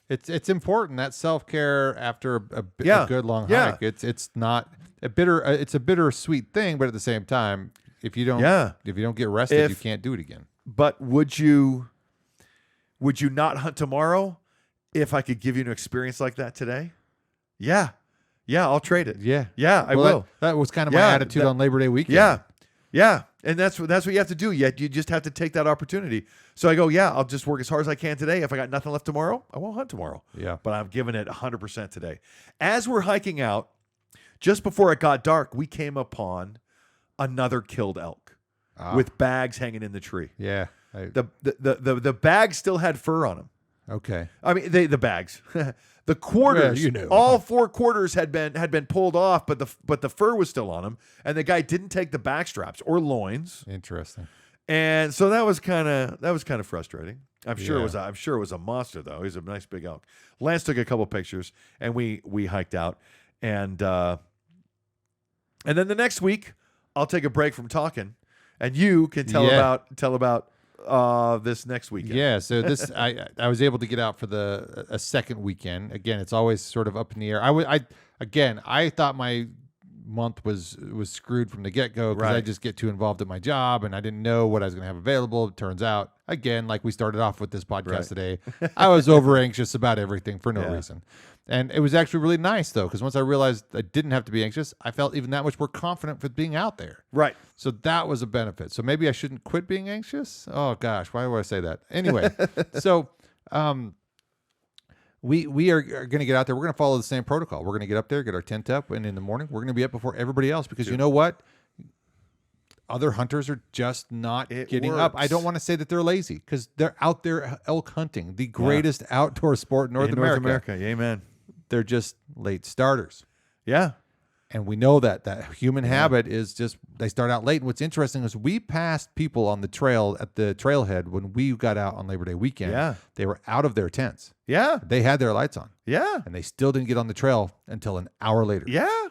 It's important, that self-care after a good long hike. It's not a bittersweet thing, but at the same time, if you don't get rested, you can't do it again. But would you not hunt tomorrow if I could give you an experience like that today? Yeah, I'll trade it. Yeah, I will. That was kind of my attitude on Labor Day weekend. Yeah, and that's what you have to do. You just have to take that opportunity. So I go, I'll just work as hard as I can today. If I got nothing left tomorrow, I won't hunt tomorrow. Yeah, but I'm giving it 100% today. As we're hiking out, just before it got dark, we came upon another killed elk with bags hanging in the tree. Yeah, the bags still had fur on them. Okay, I mean the bags. The quarters, all 4 quarters had been pulled off, but the fur was still on them, and the guy didn't take the back straps or loins. Interesting. And so that was kind of frustrating. I'm sure it was a monster though. He's a nice big elk. Lance took a couple pictures, and we hiked out, and then the next week I'll take a break from talking, and you can tell about this next weekend. Yeah, so this I was able to get out for a second weekend. Again, it's always sort of up in the air. I thought my month was screwed from the get-go because I just get too involved in my job, and I didn't know what I was going to have available. It turns out, again, like we started off with this podcast today, I was over anxious about everything for no reason. And it was actually really nice, though, because once I realized I didn't have to be anxious, I felt even that much more confident with being out there. Right. So that was a benefit. So maybe I shouldn't quit being anxious? Oh, gosh, why would I say that? Anyway, so we are going to get out there. We're going to follow the same protocol. We're going to get up there, get our tent up, and in the morning, we're going to be up before everybody else because you know what? Other hunters are just not getting up. I don't want to say that they're lazy because they're out there elk hunting, the greatest outdoor sport in North America. Amen. They're just late starters. Yeah. And we know that human habit is just they start out late. And what's interesting is we passed people on the trail at the trailhead when we got out on Labor Day weekend. Yeah. They were out of their tents. Yeah. They had their lights on. Yeah. And they still didn't get on the trail until an hour later. Yeah.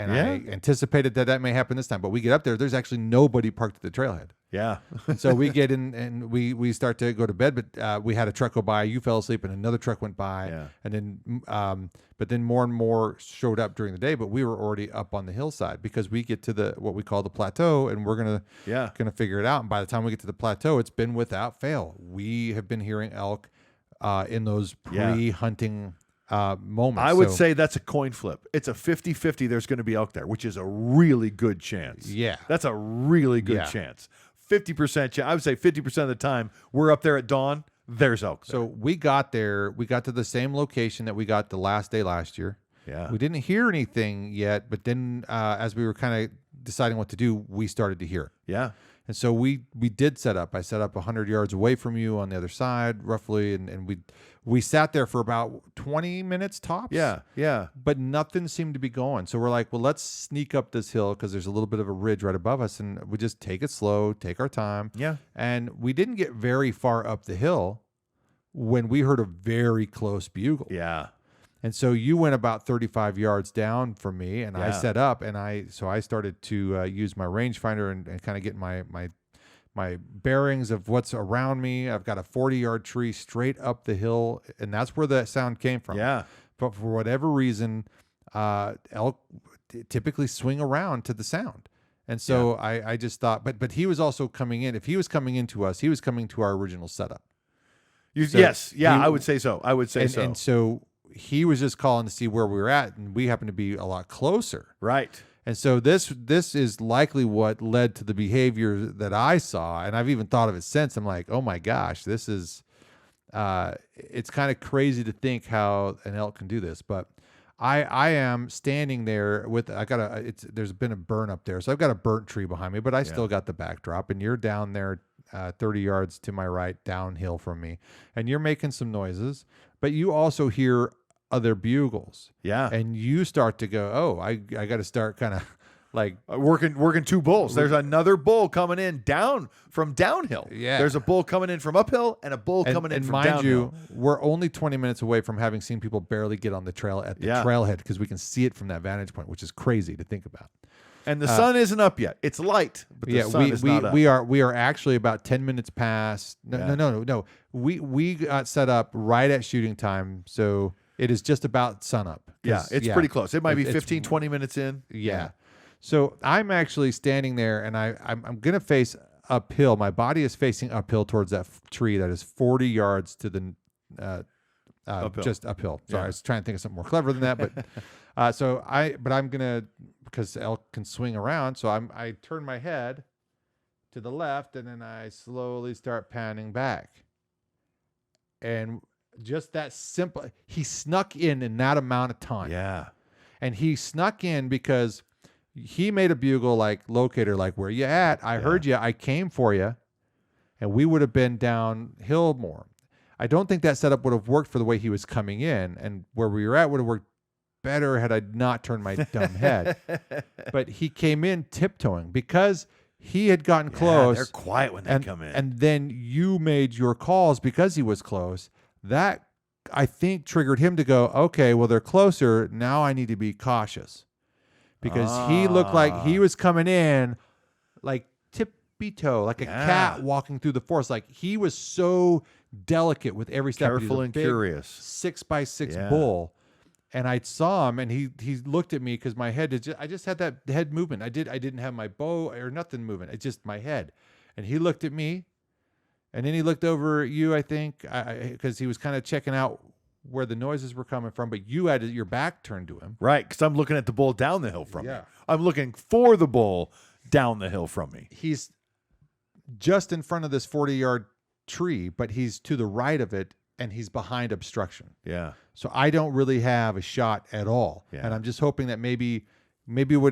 And I anticipated that may happen this time. But we get up there, there's actually nobody parked at the trailhead. Yeah. And so we get in and we start to go to bed, but we had a truck go by. You fell asleep, and another truck went by. Yeah. And then, but then more and more showed up during the day. But we were already up on the hillside because we get to what we call the plateau, and we're gonna figure it out. And by the time we get to the plateau, it's been without fail. We have been hearing elk in those pre-hunting moments. I would say that's a coin flip. It's a 50-50 there's going to be elk there, which is a really good chance. Yeah. That's a really good chance. 50% chance. I would say 50% of the time we're up there at dawn. There's elk there. So we got there. We got to the same location that we got the last day last year. Yeah. We didn't hear anything yet, but then as we were kind of deciding what to do, we started to hear it. Yeah. And so we did set up. I set up 100 yards away from you on the other side, roughly, and we sat there for about 20 minutes tops. Yeah. Yeah. But nothing seemed to be going. So we're like, well, let's sneak up this hill because there's a little bit of a ridge right above us, and we just take it slow, take our time. Yeah. And we didn't get very far up the hill when we heard a very close bugle. Yeah. And so you went about 35 yards down from me, and I Yeah. set up, and I started to use my rangefinder and kind of get my bearings of what's around me. I've got a 40-yard tree straight up the hill, and that's where the sound came from. Yeah. But for whatever reason, elk typically swing around to the sound. And so I just thought, but he was also coming in. If he was coming into us, he was coming to our original setup. So yes. Yeah. he- I would say so. And so he was just calling to see where we were at, and we happened to be a lot closer. Right. And so this is likely what led to the behavior that I saw, and I've even thought of it since. I'm like, oh my gosh, this is it's kind of crazy to think how an elk can do this. But I am standing there with there's been a burn up there, so I've got a burnt tree behind me, but I still got the backdrop, and you're down there 30 yards to my right downhill from me, and you're making some noises, but you also hear other bugles. Yeah. And you start to go, oh, I got to start kind of like working two bulls. There's another bull coming in down from downhill. Yeah. There's a bull coming in from uphill and a bull coming in and from mind downhill. you, we're only 20 minutes away from having seen people barely get on the trail at the trailhead because we can see it from that vantage point, which is crazy to think about. And the sun isn't up yet. It's light, but the sun is not up. We are actually about 10 minutes past. No. We got set up right at shooting time, so it is just about sunup. Yeah, it's pretty close. It might be 15, 20 minutes in. Yeah. So I'm actually standing there, and I'm going to face uphill. My body is facing uphill towards that tree that is 40 yards to the Uphill. just uphill. Sorry, Yeah. I was trying to think of something more clever than that, but I'm gonna, because elk can swing around, so I turn my head to the left, and then I slowly start panning back, and just that simple. He snuck in that amount of time. Yeah. And he snuck in because he made a bugle like locator, like, where you at? I heard you. I came for you. And we would have been downhill more. I don't think that setup would have worked for the way he was coming in. And where we were at would have worked better had I not turned my dumb head. But he came in tiptoeing because he had gotten close. They're quiet when they come in. And then you made your calls because he was close. That, I think, triggered him to go, okay, well, they're closer. Now I need to be cautious. Because he looked like he was coming in like tippy-toe, like a cat walking through the forest. Like, he was so delicate with every step. Careful and curious. 6x6 bull. And I saw him, and he looked at me because my head, I just had that head movement. I didn't have my bow or nothing moving. It's just my head. And he looked at me, and then he looked over at you, I think, because he was kind of checking out where the noises were coming from, but you had your back turned to him. Right, because I'm looking at the bull down the hill from me. Yeah. I'm looking for the bull down the hill from me. He's just in front of this 40-yard tree, but he's to the right of it, and he's behind obstruction. Yeah. So I don't really have a shot at all. Yeah. And I'm just hoping that maybe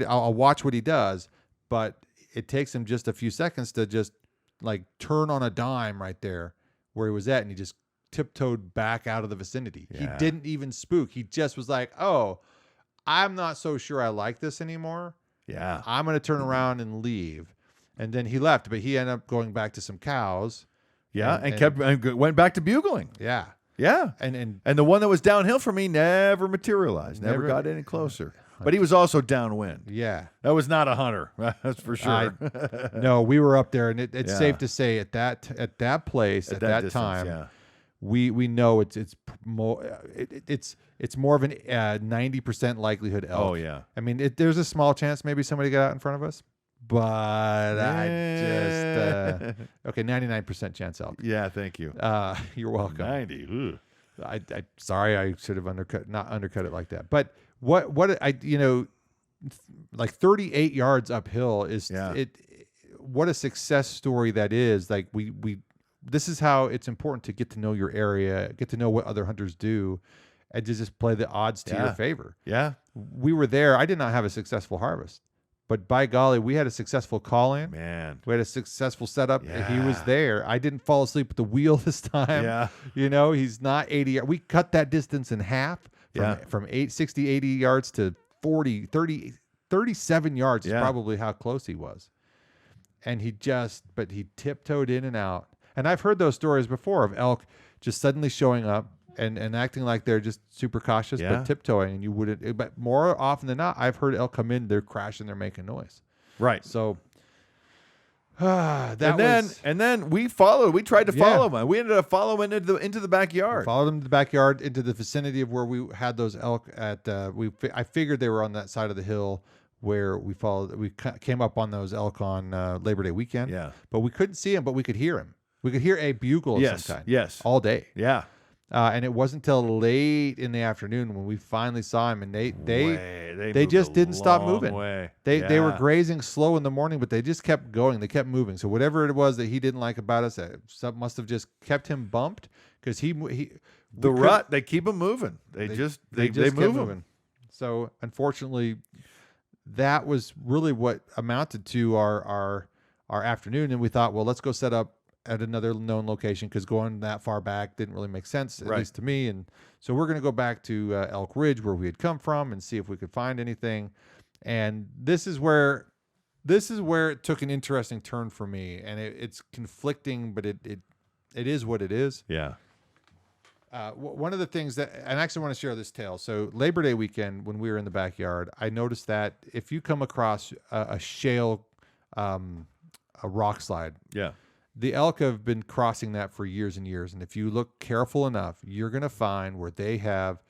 I'll watch what he does, but it takes him just a few seconds to just like turn on a dime right there where he was at, and he just tiptoed back out of the vicinity. Yeah. He didn't even spook. He just was like, oh, I'm not so sure I like this anymore. Yeah. I'm going to turn around and leave. And then he left, but he ended up going back to some cows. Yeah, and went back to bugling. Yeah. Yeah. And the one that was downhill from me never materialized, never got any closer. But he was also downwind. yeah. That was not a hunter, that's for sure. No, we were up there, and it's safe to say at that place at that distance, time, yeah. we know it's more of an 90% likelihood elk. Oh, yeah. I mean, there's a small chance maybe somebody got out in front of us, but I just okay, 99% chance elk. Yeah, thank you. You're welcome. 90. I sorry, I should have not undercut it like that. But what like 38 yards uphill is what a success story that is. Like this is how it's important to get to know your area, get to know what other hunters do, and to just play the odds to your favor. Yeah. We were there. I did not have a successful harvest, but by golly, we had a successful call-in. Man. We had a successful setup. Yeah. He was there. I didn't fall asleep at the wheel this time. Yeah. You know, he's not 80. We cut that distance in half from 60, 80 yards to 40, 30, 37 yards is probably how close he was. And he tiptoed in and out. And I've heard those stories before of elk just suddenly showing up and acting like they're just super cautious, but tiptoeing, and you wouldn't. But more often than not, I've heard elk come in, they're crashing, they're making noise. Right. So and then we followed. We tried to follow him. We ended up following into the backyard. Followed him to the backyard, into the vicinity of where we had those elk at. I figured they were on that side of the hill where we followed. We came up on those elk on Labor Day weekend. Yeah. But we couldn't see him, but we could hear him. We could hear a bugle of some kind. Yes. All day. Yeah. And it wasn't till late in the afternoon when we finally saw him, and they just didn't stop moving. They were grazing slow in the morning, but they just kept going. They kept moving. So whatever it was that he didn't like about us, something must have just kept him bumped, because they keep him moving. They move moving. So unfortunately, that was really what amounted to our afternoon, and we thought, well, let's go set up at another known location, because going that far back didn't really make sense, at least to me. And so we're going to go back to Elk Ridge, where we had come from, and see if we could find anything. And this is where it took an interesting turn for me, and it's conflicting, but it is what it is. Yeah. One of the things that, and I actually want to share this tale. So Labor Day weekend, when we were in the backyard, I noticed that if you come across a shale, a rock slide, the elk have been crossing that for years and years. And if you look careful enough, you're going to find where they have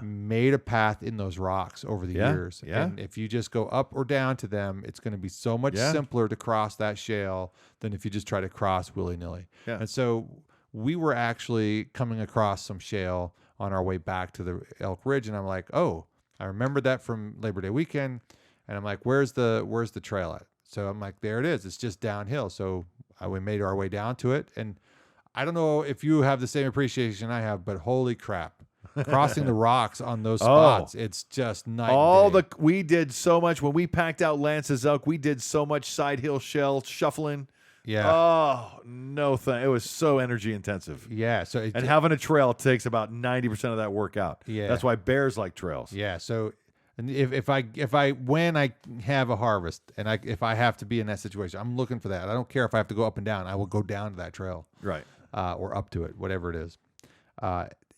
made a path in those rocks over the years. Yeah. And if you just go up or down to them, it's going to be so much simpler to cross that shale than if you just try to cross willy-nilly. Yeah. And so we were actually coming across some shale on our way back to the Elk Ridge. And I'm like, oh, I remember that from Labor Day weekend. And I'm like, where's the trail at? So I'm like, there it is. It's just downhill. So we made our way down to it. And I don't know if you have the same appreciation I have, but holy crap. Crossing the rocks on those spots, it's just night and day. We did so much when we packed out Lance's elk. We did so much side hill shell shuffling. Yeah. Oh, no thing. It was so energy intensive. Yeah. So having a trail takes about 90% of that work out. Yeah. That's why bears like trails. Yeah. So and when I have a harvest, and if I have to be in that situation, I'm looking for that. I don't care if I have to go up and down. I will go down to that trail. Right. Or up to it, whatever it is.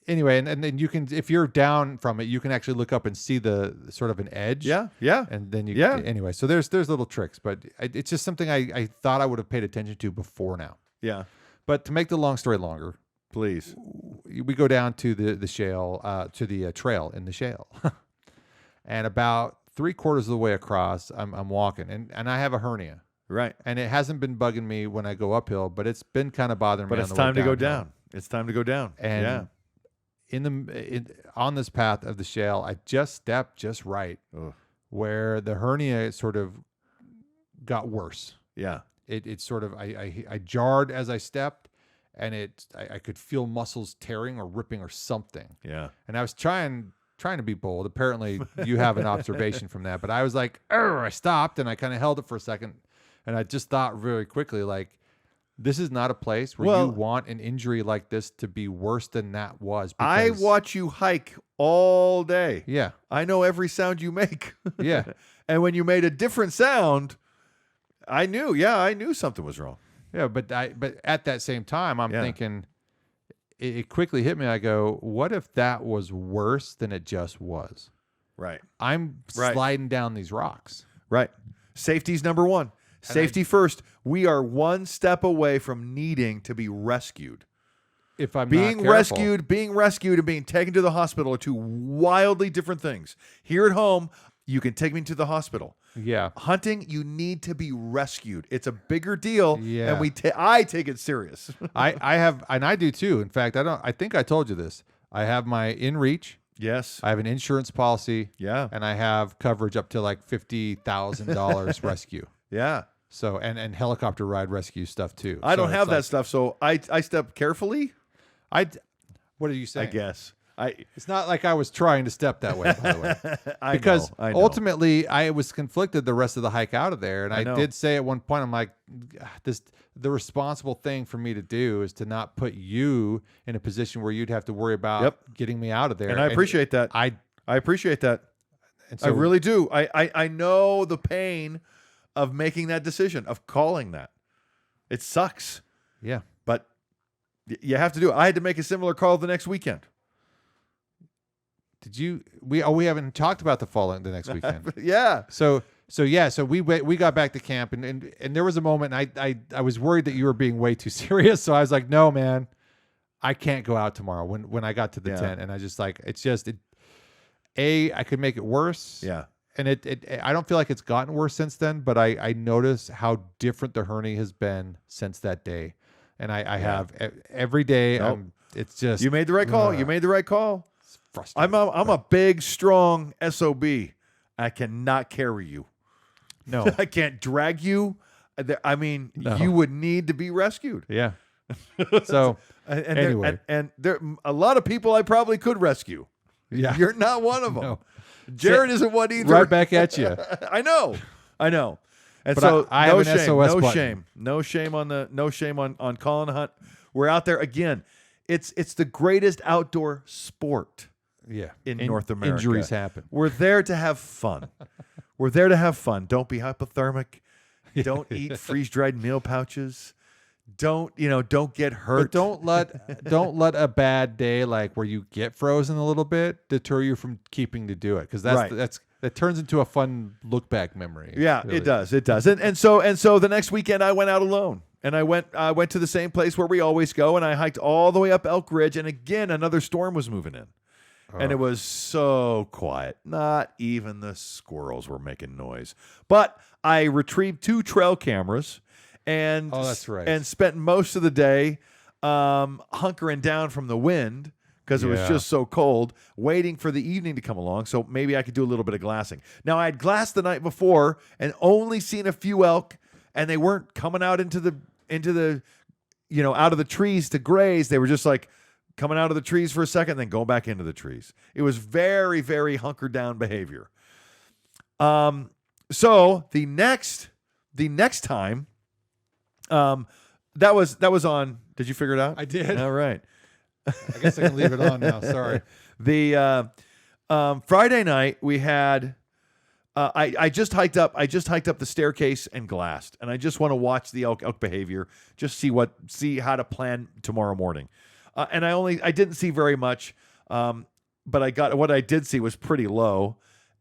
Anyway, and then you can, if you're down from it, you can actually look up and see the sort of an edge. Yeah, yeah. And then anyway, so there's little tricks, but it's just something I thought I would have paid attention to before now. Yeah. But to make the long story longer, please, we go down to the shale, to the trail in the shale. And about 3/4 of the way across, I'm walking, and I have a hernia. Right. And it hasn't been bugging me when I go uphill, but it's been kind of bothering me. But it's time to go down. It's time to go down. And on this path of the shale, I just stepped just right where the hernia sort of got worse. Yeah. It sort of, I jarred as I stepped, and I could feel muscles tearing or ripping or something. Yeah. And I was trying to be bold. Apparently you have an observation from that, but I was like, I stopped, and I kind of held it for a second, and I just thought very quickly, like, this is not a place where you want an injury like this to be worse than that was. I watch you hike all day. Yeah. I know every sound you make. Yeah. And when you made a different sound, I knew something was wrong. Yeah, but at that same time, I'm thinking, it quickly hit me. I go, what if that was worse than it just was? Right. I'm sliding down these rocks. Right. Safety's number one. Safety first. We are one step away from needing to be rescued. If I'm being not careful. being rescued and being taken to the hospital are two wildly different things. Here at home, you can take me to the hospital. Yeah. Hunting, you need to be rescued. It's a bigger deal. Yeah. And I take it serious. I have, and I do too. In fact, I think I told you this. I have my InReach. Yes. I have an insurance policy. Yeah. And I have coverage up to like $50,000 rescue. Yeah. So and helicopter ride rescue stuff too. I don't So have it's that stuff, so I step carefully. What are you saying? I guess. It's not like I was trying to step that way, by the way. Because I know. ultimately I was conflicted the rest of the hike out of there. And I know. did say at one point, I'm like, the responsible thing for me to do is to not put you in a position where you'd have to worry about getting me out of there. And I appreciate that. I appreciate that. And so, I really do. I know the pain of making that decision, of calling that. It sucks. Yeah. But you have to do it. I had to make a similar call the next weekend. Did you? We haven't talked about the next weekend. Yeah. So we got back to camp and there was a moment I was worried that you were being way too serious. So I was like, no, man, I can't go out tomorrow when I got to the tent. And I just like, I could make it worse. Yeah. And I don't feel like it's gotten worse since then, but I notice how different the hernia has been since that day. And I have every day. Nope. It's just, You made the right call. You made the right call. It's frustrating. I'm a big, strong SOB. I cannot carry you. No. I can't drag you. I mean, No. you would need to be rescued. Yeah. So And anyway. there a lot of people I probably could rescue. Yeah. You're not one of them. No. Jared isn't one either. Right back at you. I know. And But so I no have an shame, SOS no button. shame, no shame on calling a hunt. We're out there again. It's the greatest outdoor sport Yeah. in North America. Injuries happen. We're there to have fun. We're there to have fun. Don't be hypothermic. Don't eat freeze-dried meal pouches. Don't get hurt. But don't let a bad day like where you get frozen a little bit deter you from keeping to do it, because that turns into a fun look back memory. Yeah, really. it does. And so the next weekend I went out alone. And I went to the same place where we always go, and I hiked all the way up Elk Ridge, and again another storm was moving in. And it was so quiet. Not even the squirrels were making noise. But I retrieved 2 trail cameras and that's right. and spent most of the day hunkering down from the wind because it was just so cold, waiting for the evening to come along so maybe I could do a little bit of glassing. Now, I had glassed the night before and only seen a few elk, and they weren't coming out into the out of the trees to graze. They were just like coming out of the trees for a second, then going back into the trees. It was very, very hunkered down behavior. So the next time, that was on. Did you figure it out? I did. All right. I guess I can leave it on now. Sorry. The Friday night we had. I just hiked up the staircase and glassed, and I just want to watch the elk behavior, just see how to plan tomorrow morning. And I didn't see very much, but what I did see was pretty low.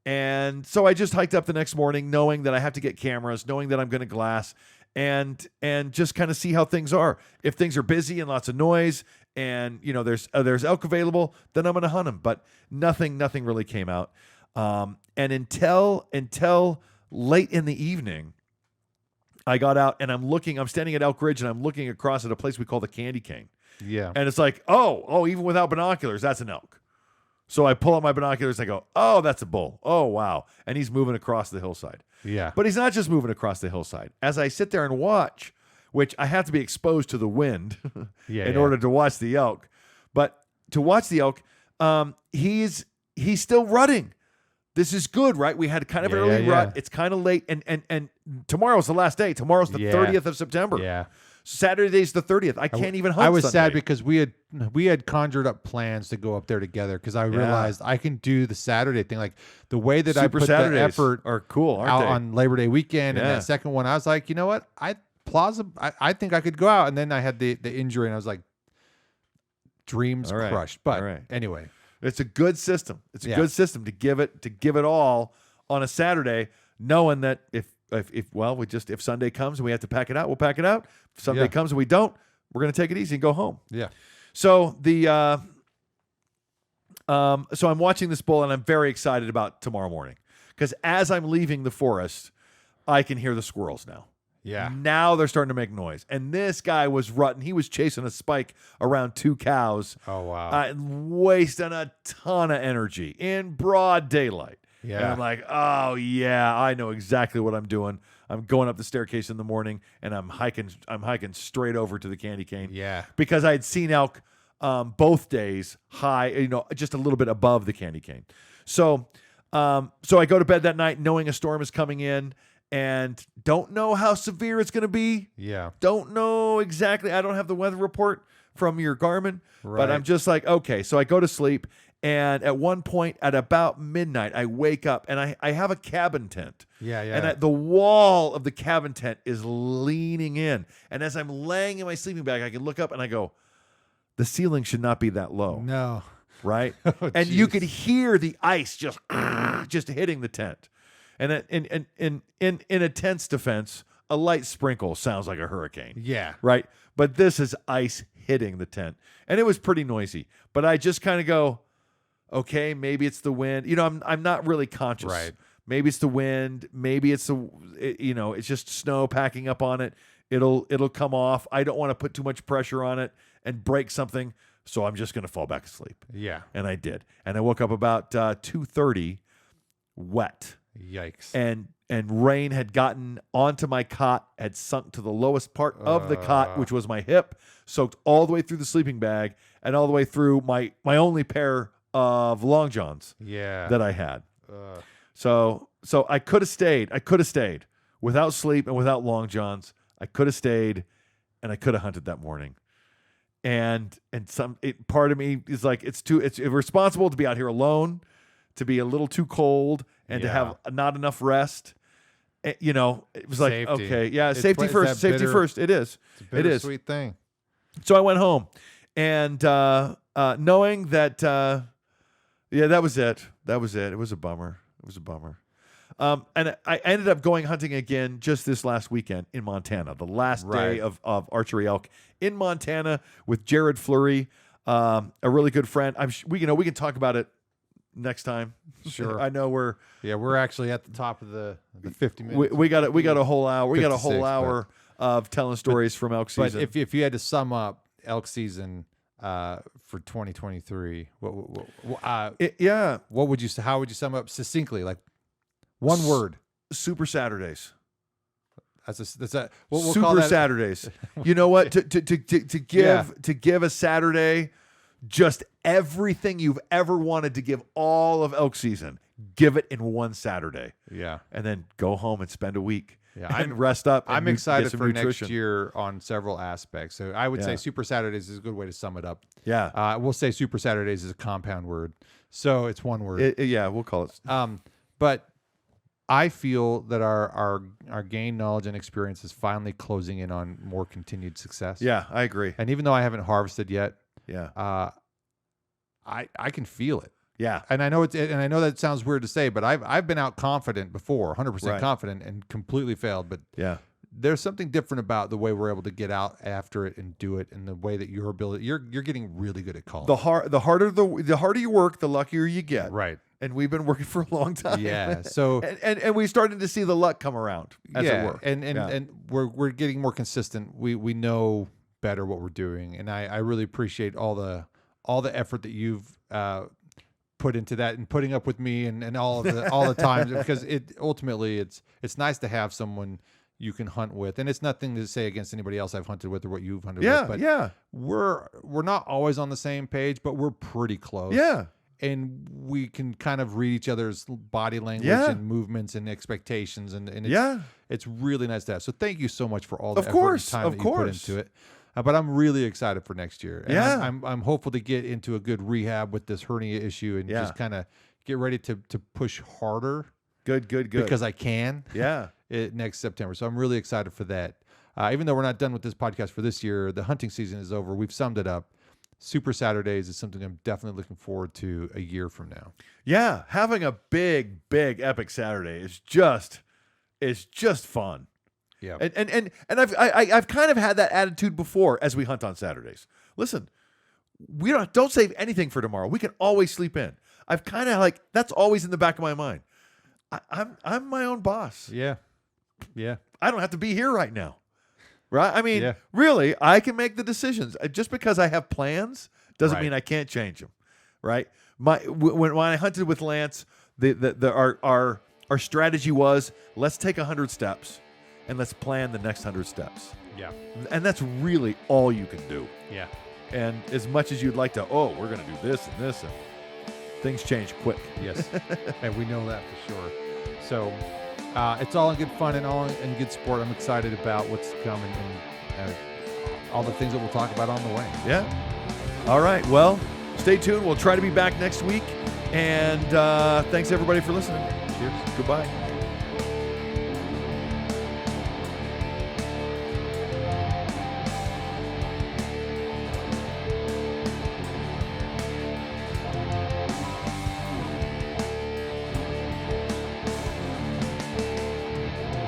And so I just hiked up the next morning knowing that I have to get cameras, knowing that I'm going to glass, and just kind of see how things are. If things are busy and lots of noise and there's elk available, then I'm going to hunt them. But nothing really came out. And until late in the evening, I got out and I'm standing at Elk Ridge and I'm looking across at a place we call the Candy Cane. Yeah. And it's like, oh, even without binoculars, that's an elk. So I pull out my binoculars and I go, oh, that's a bull. Oh, wow. And he's moving across the hillside. Yeah. But he's not just moving across the hillside. As I sit there and watch, which I have to be exposed to the wind in order to watch the elk. But to watch the elk, he's still rutting. This is good, right? We had kind of an early rut. It's kind of late. And tomorrow's the last day. Tomorrow's the 30th of September. Yeah. Saturday's the 30th. I can't even hunt I was Sunday. sad because we had conjured up plans to go up there together because I realized I can do the Saturday thing. Like the way that I put Saturdays the effort are cool, aren't out they? on Labor Day weekend and that second one, I was like, you know what? I think I could go out. And then I had the injury and I was like, dreams crushed. But anyway. It's a good system. It's a good system to give it all on a Saturday, knowing that if Sunday comes and we have to pack it out, we'll pack it out. If Sunday comes and we don't, we're going to take it easy and go home. Yeah. So so I'm watching this bull and I'm very excited about tomorrow morning because as I'm leaving the forest, I can hear the squirrels now. Yeah. Now they're starting to make noise. And this guy was rutting. He was chasing a spike around 2 cows. Oh, wow. Wasting a ton of energy in broad daylight. Yeah. And I'm like, oh yeah, I know exactly what I'm doing. I'm going up the staircase in the morning and I'm hiking straight over to the candy cane. Yeah. Because I had seen elk both days high, just a little bit above the candy cane. So I go to bed that night knowing a storm is coming in and don't know how severe it's going to be. Yeah. Don't know exactly. I don't have the weather report from your Garmin, but I'm just like, okay. So I go to sleep, and at one point at about midnight, I wake up and I have a cabin tent. Yeah. And the wall of the cabin tent is leaning in. And as I'm laying in my sleeping bag, I can look up and I go, the ceiling should not be that low. No. Right? Oh, and you jeez. could hear the ice just hitting the tent. And in a tent's defense, a light sprinkle sounds like a hurricane. Yeah. Right? But this is ice hitting the tent. And it was pretty noisy. But I just kind of go, okay, maybe it's the wind. I'm not really conscious. Right. Maybe it's the wind. Maybe it's it's just snow packing up on it. It'll come off. I don't want to put too much pressure on it and break something. So I'm just going to fall back asleep. Yeah. And I did. And I woke up about 2:30 wet. Yikes. And rain had gotten onto my cot, had sunk to the lowest part of the cot, which was my hip, soaked all the way through the sleeping bag and all the way through my only pair of long johns that I had. So I could have stayed. Without sleep and without long johns. I could have stayed, and I could have hunted that morning. And part of me is like, it's irresponsible to be out here alone, to be a little too cold, and to have not enough rest. It was like, Safety. okay, yeah, It's safety it's first, that safety first. It is. It's a It is. bittersweet thing. So I went home, and knowing that, that was it. That was it. It was a bummer. And I ended up going hunting again just this last weekend in Montana, the last day of archery elk in Montana with Jared Fleury, a really good friend. We can talk about it next time. Sure. I know we're actually at the top of the 50 minutes. we got a whole hour. We got a 56, whole hour of telling stories from elk season. But if you had to sum up elk season for 2023, what would you say? How would you sum up succinctly, like one word? Super Saturdays. That's a we'll Super call that Saturdays. You know what? To give a Saturday just everything you've ever wanted to give all of elk season. Give it in one Saturday. Yeah. And then go home and spend a week. Yeah. And rest up. And I'm excited get some for nutrition. next year on several aspects. So I would say Super Saturdays is a good way to sum it up. Yeah. We'll say Super Saturdays is a compound word. So it's one word. We'll call it. But I feel that our gained knowledge and experience is finally closing in on more continued success. Yeah, I agree. And even though I haven't harvested yet, Yeah. I can feel it. Yeah. And I know I know that sounds weird to say, but I've been out confident before, 100% Right. confident, and completely failed. But Yeah. there's something different about the way we're able to get out after it and do it, and the way that you're getting really good at calling. The harder you work, the luckier you get. Right. And we've been working for a long time. Yeah. So and we started to see the luck come around, as it were. And we're getting more consistent. We know better what we're doing, and I really appreciate all the effort that you've put into that, and putting up with me and all the times, because ultimately it's nice to have someone you can hunt with. And it's nothing to say against anybody else I've hunted with or what you've hunted with, but we're not always on the same page, but we're pretty close. Yeah. And we can kind of read each other's body language and movements and expectations, and it's really nice to have. So thank you so much for all the effort and time that you put into it. But I'm really excited for next year. And I'm hopeful to get into a good rehab with this hernia issue and just kind of get ready to push harder. Good. Because I can. Yeah. Next September. So I'm really excited for that. Even though we're not done with this podcast for this year, the hunting season is over. We've summed it up. Super Saturdays is something I'm definitely looking forward to a year from now. Yeah. Having a big epic Saturday is just fun. Yeah. And I've kind of had that attitude before as we hunt on Saturdays. Listen, we don't save anything for tomorrow. We can always sleep in. I've kind of that's always in the back of my mind. I'm my own boss. Yeah. Yeah. I don't have to be here right now. Right? I mean, really, I can make the decisions. Just because I have plans doesn't mean I can't change them. Right? When I hunted with Lance, our strategy was, let's take 100 steps and let's plan the next 100 steps. Yeah. And that's really all you can do. Yeah. And as much as you'd like to, we're going to do this and this, and things change quick. Yes. And we know that for sure. So it's all in good fun and all in good sport. I'm excited about what's coming and all the things that we'll talk about on the way. Yeah. All right. Well, stay tuned. We'll try to be back next week. And thanks, everybody, for listening. Cheers. Goodbye.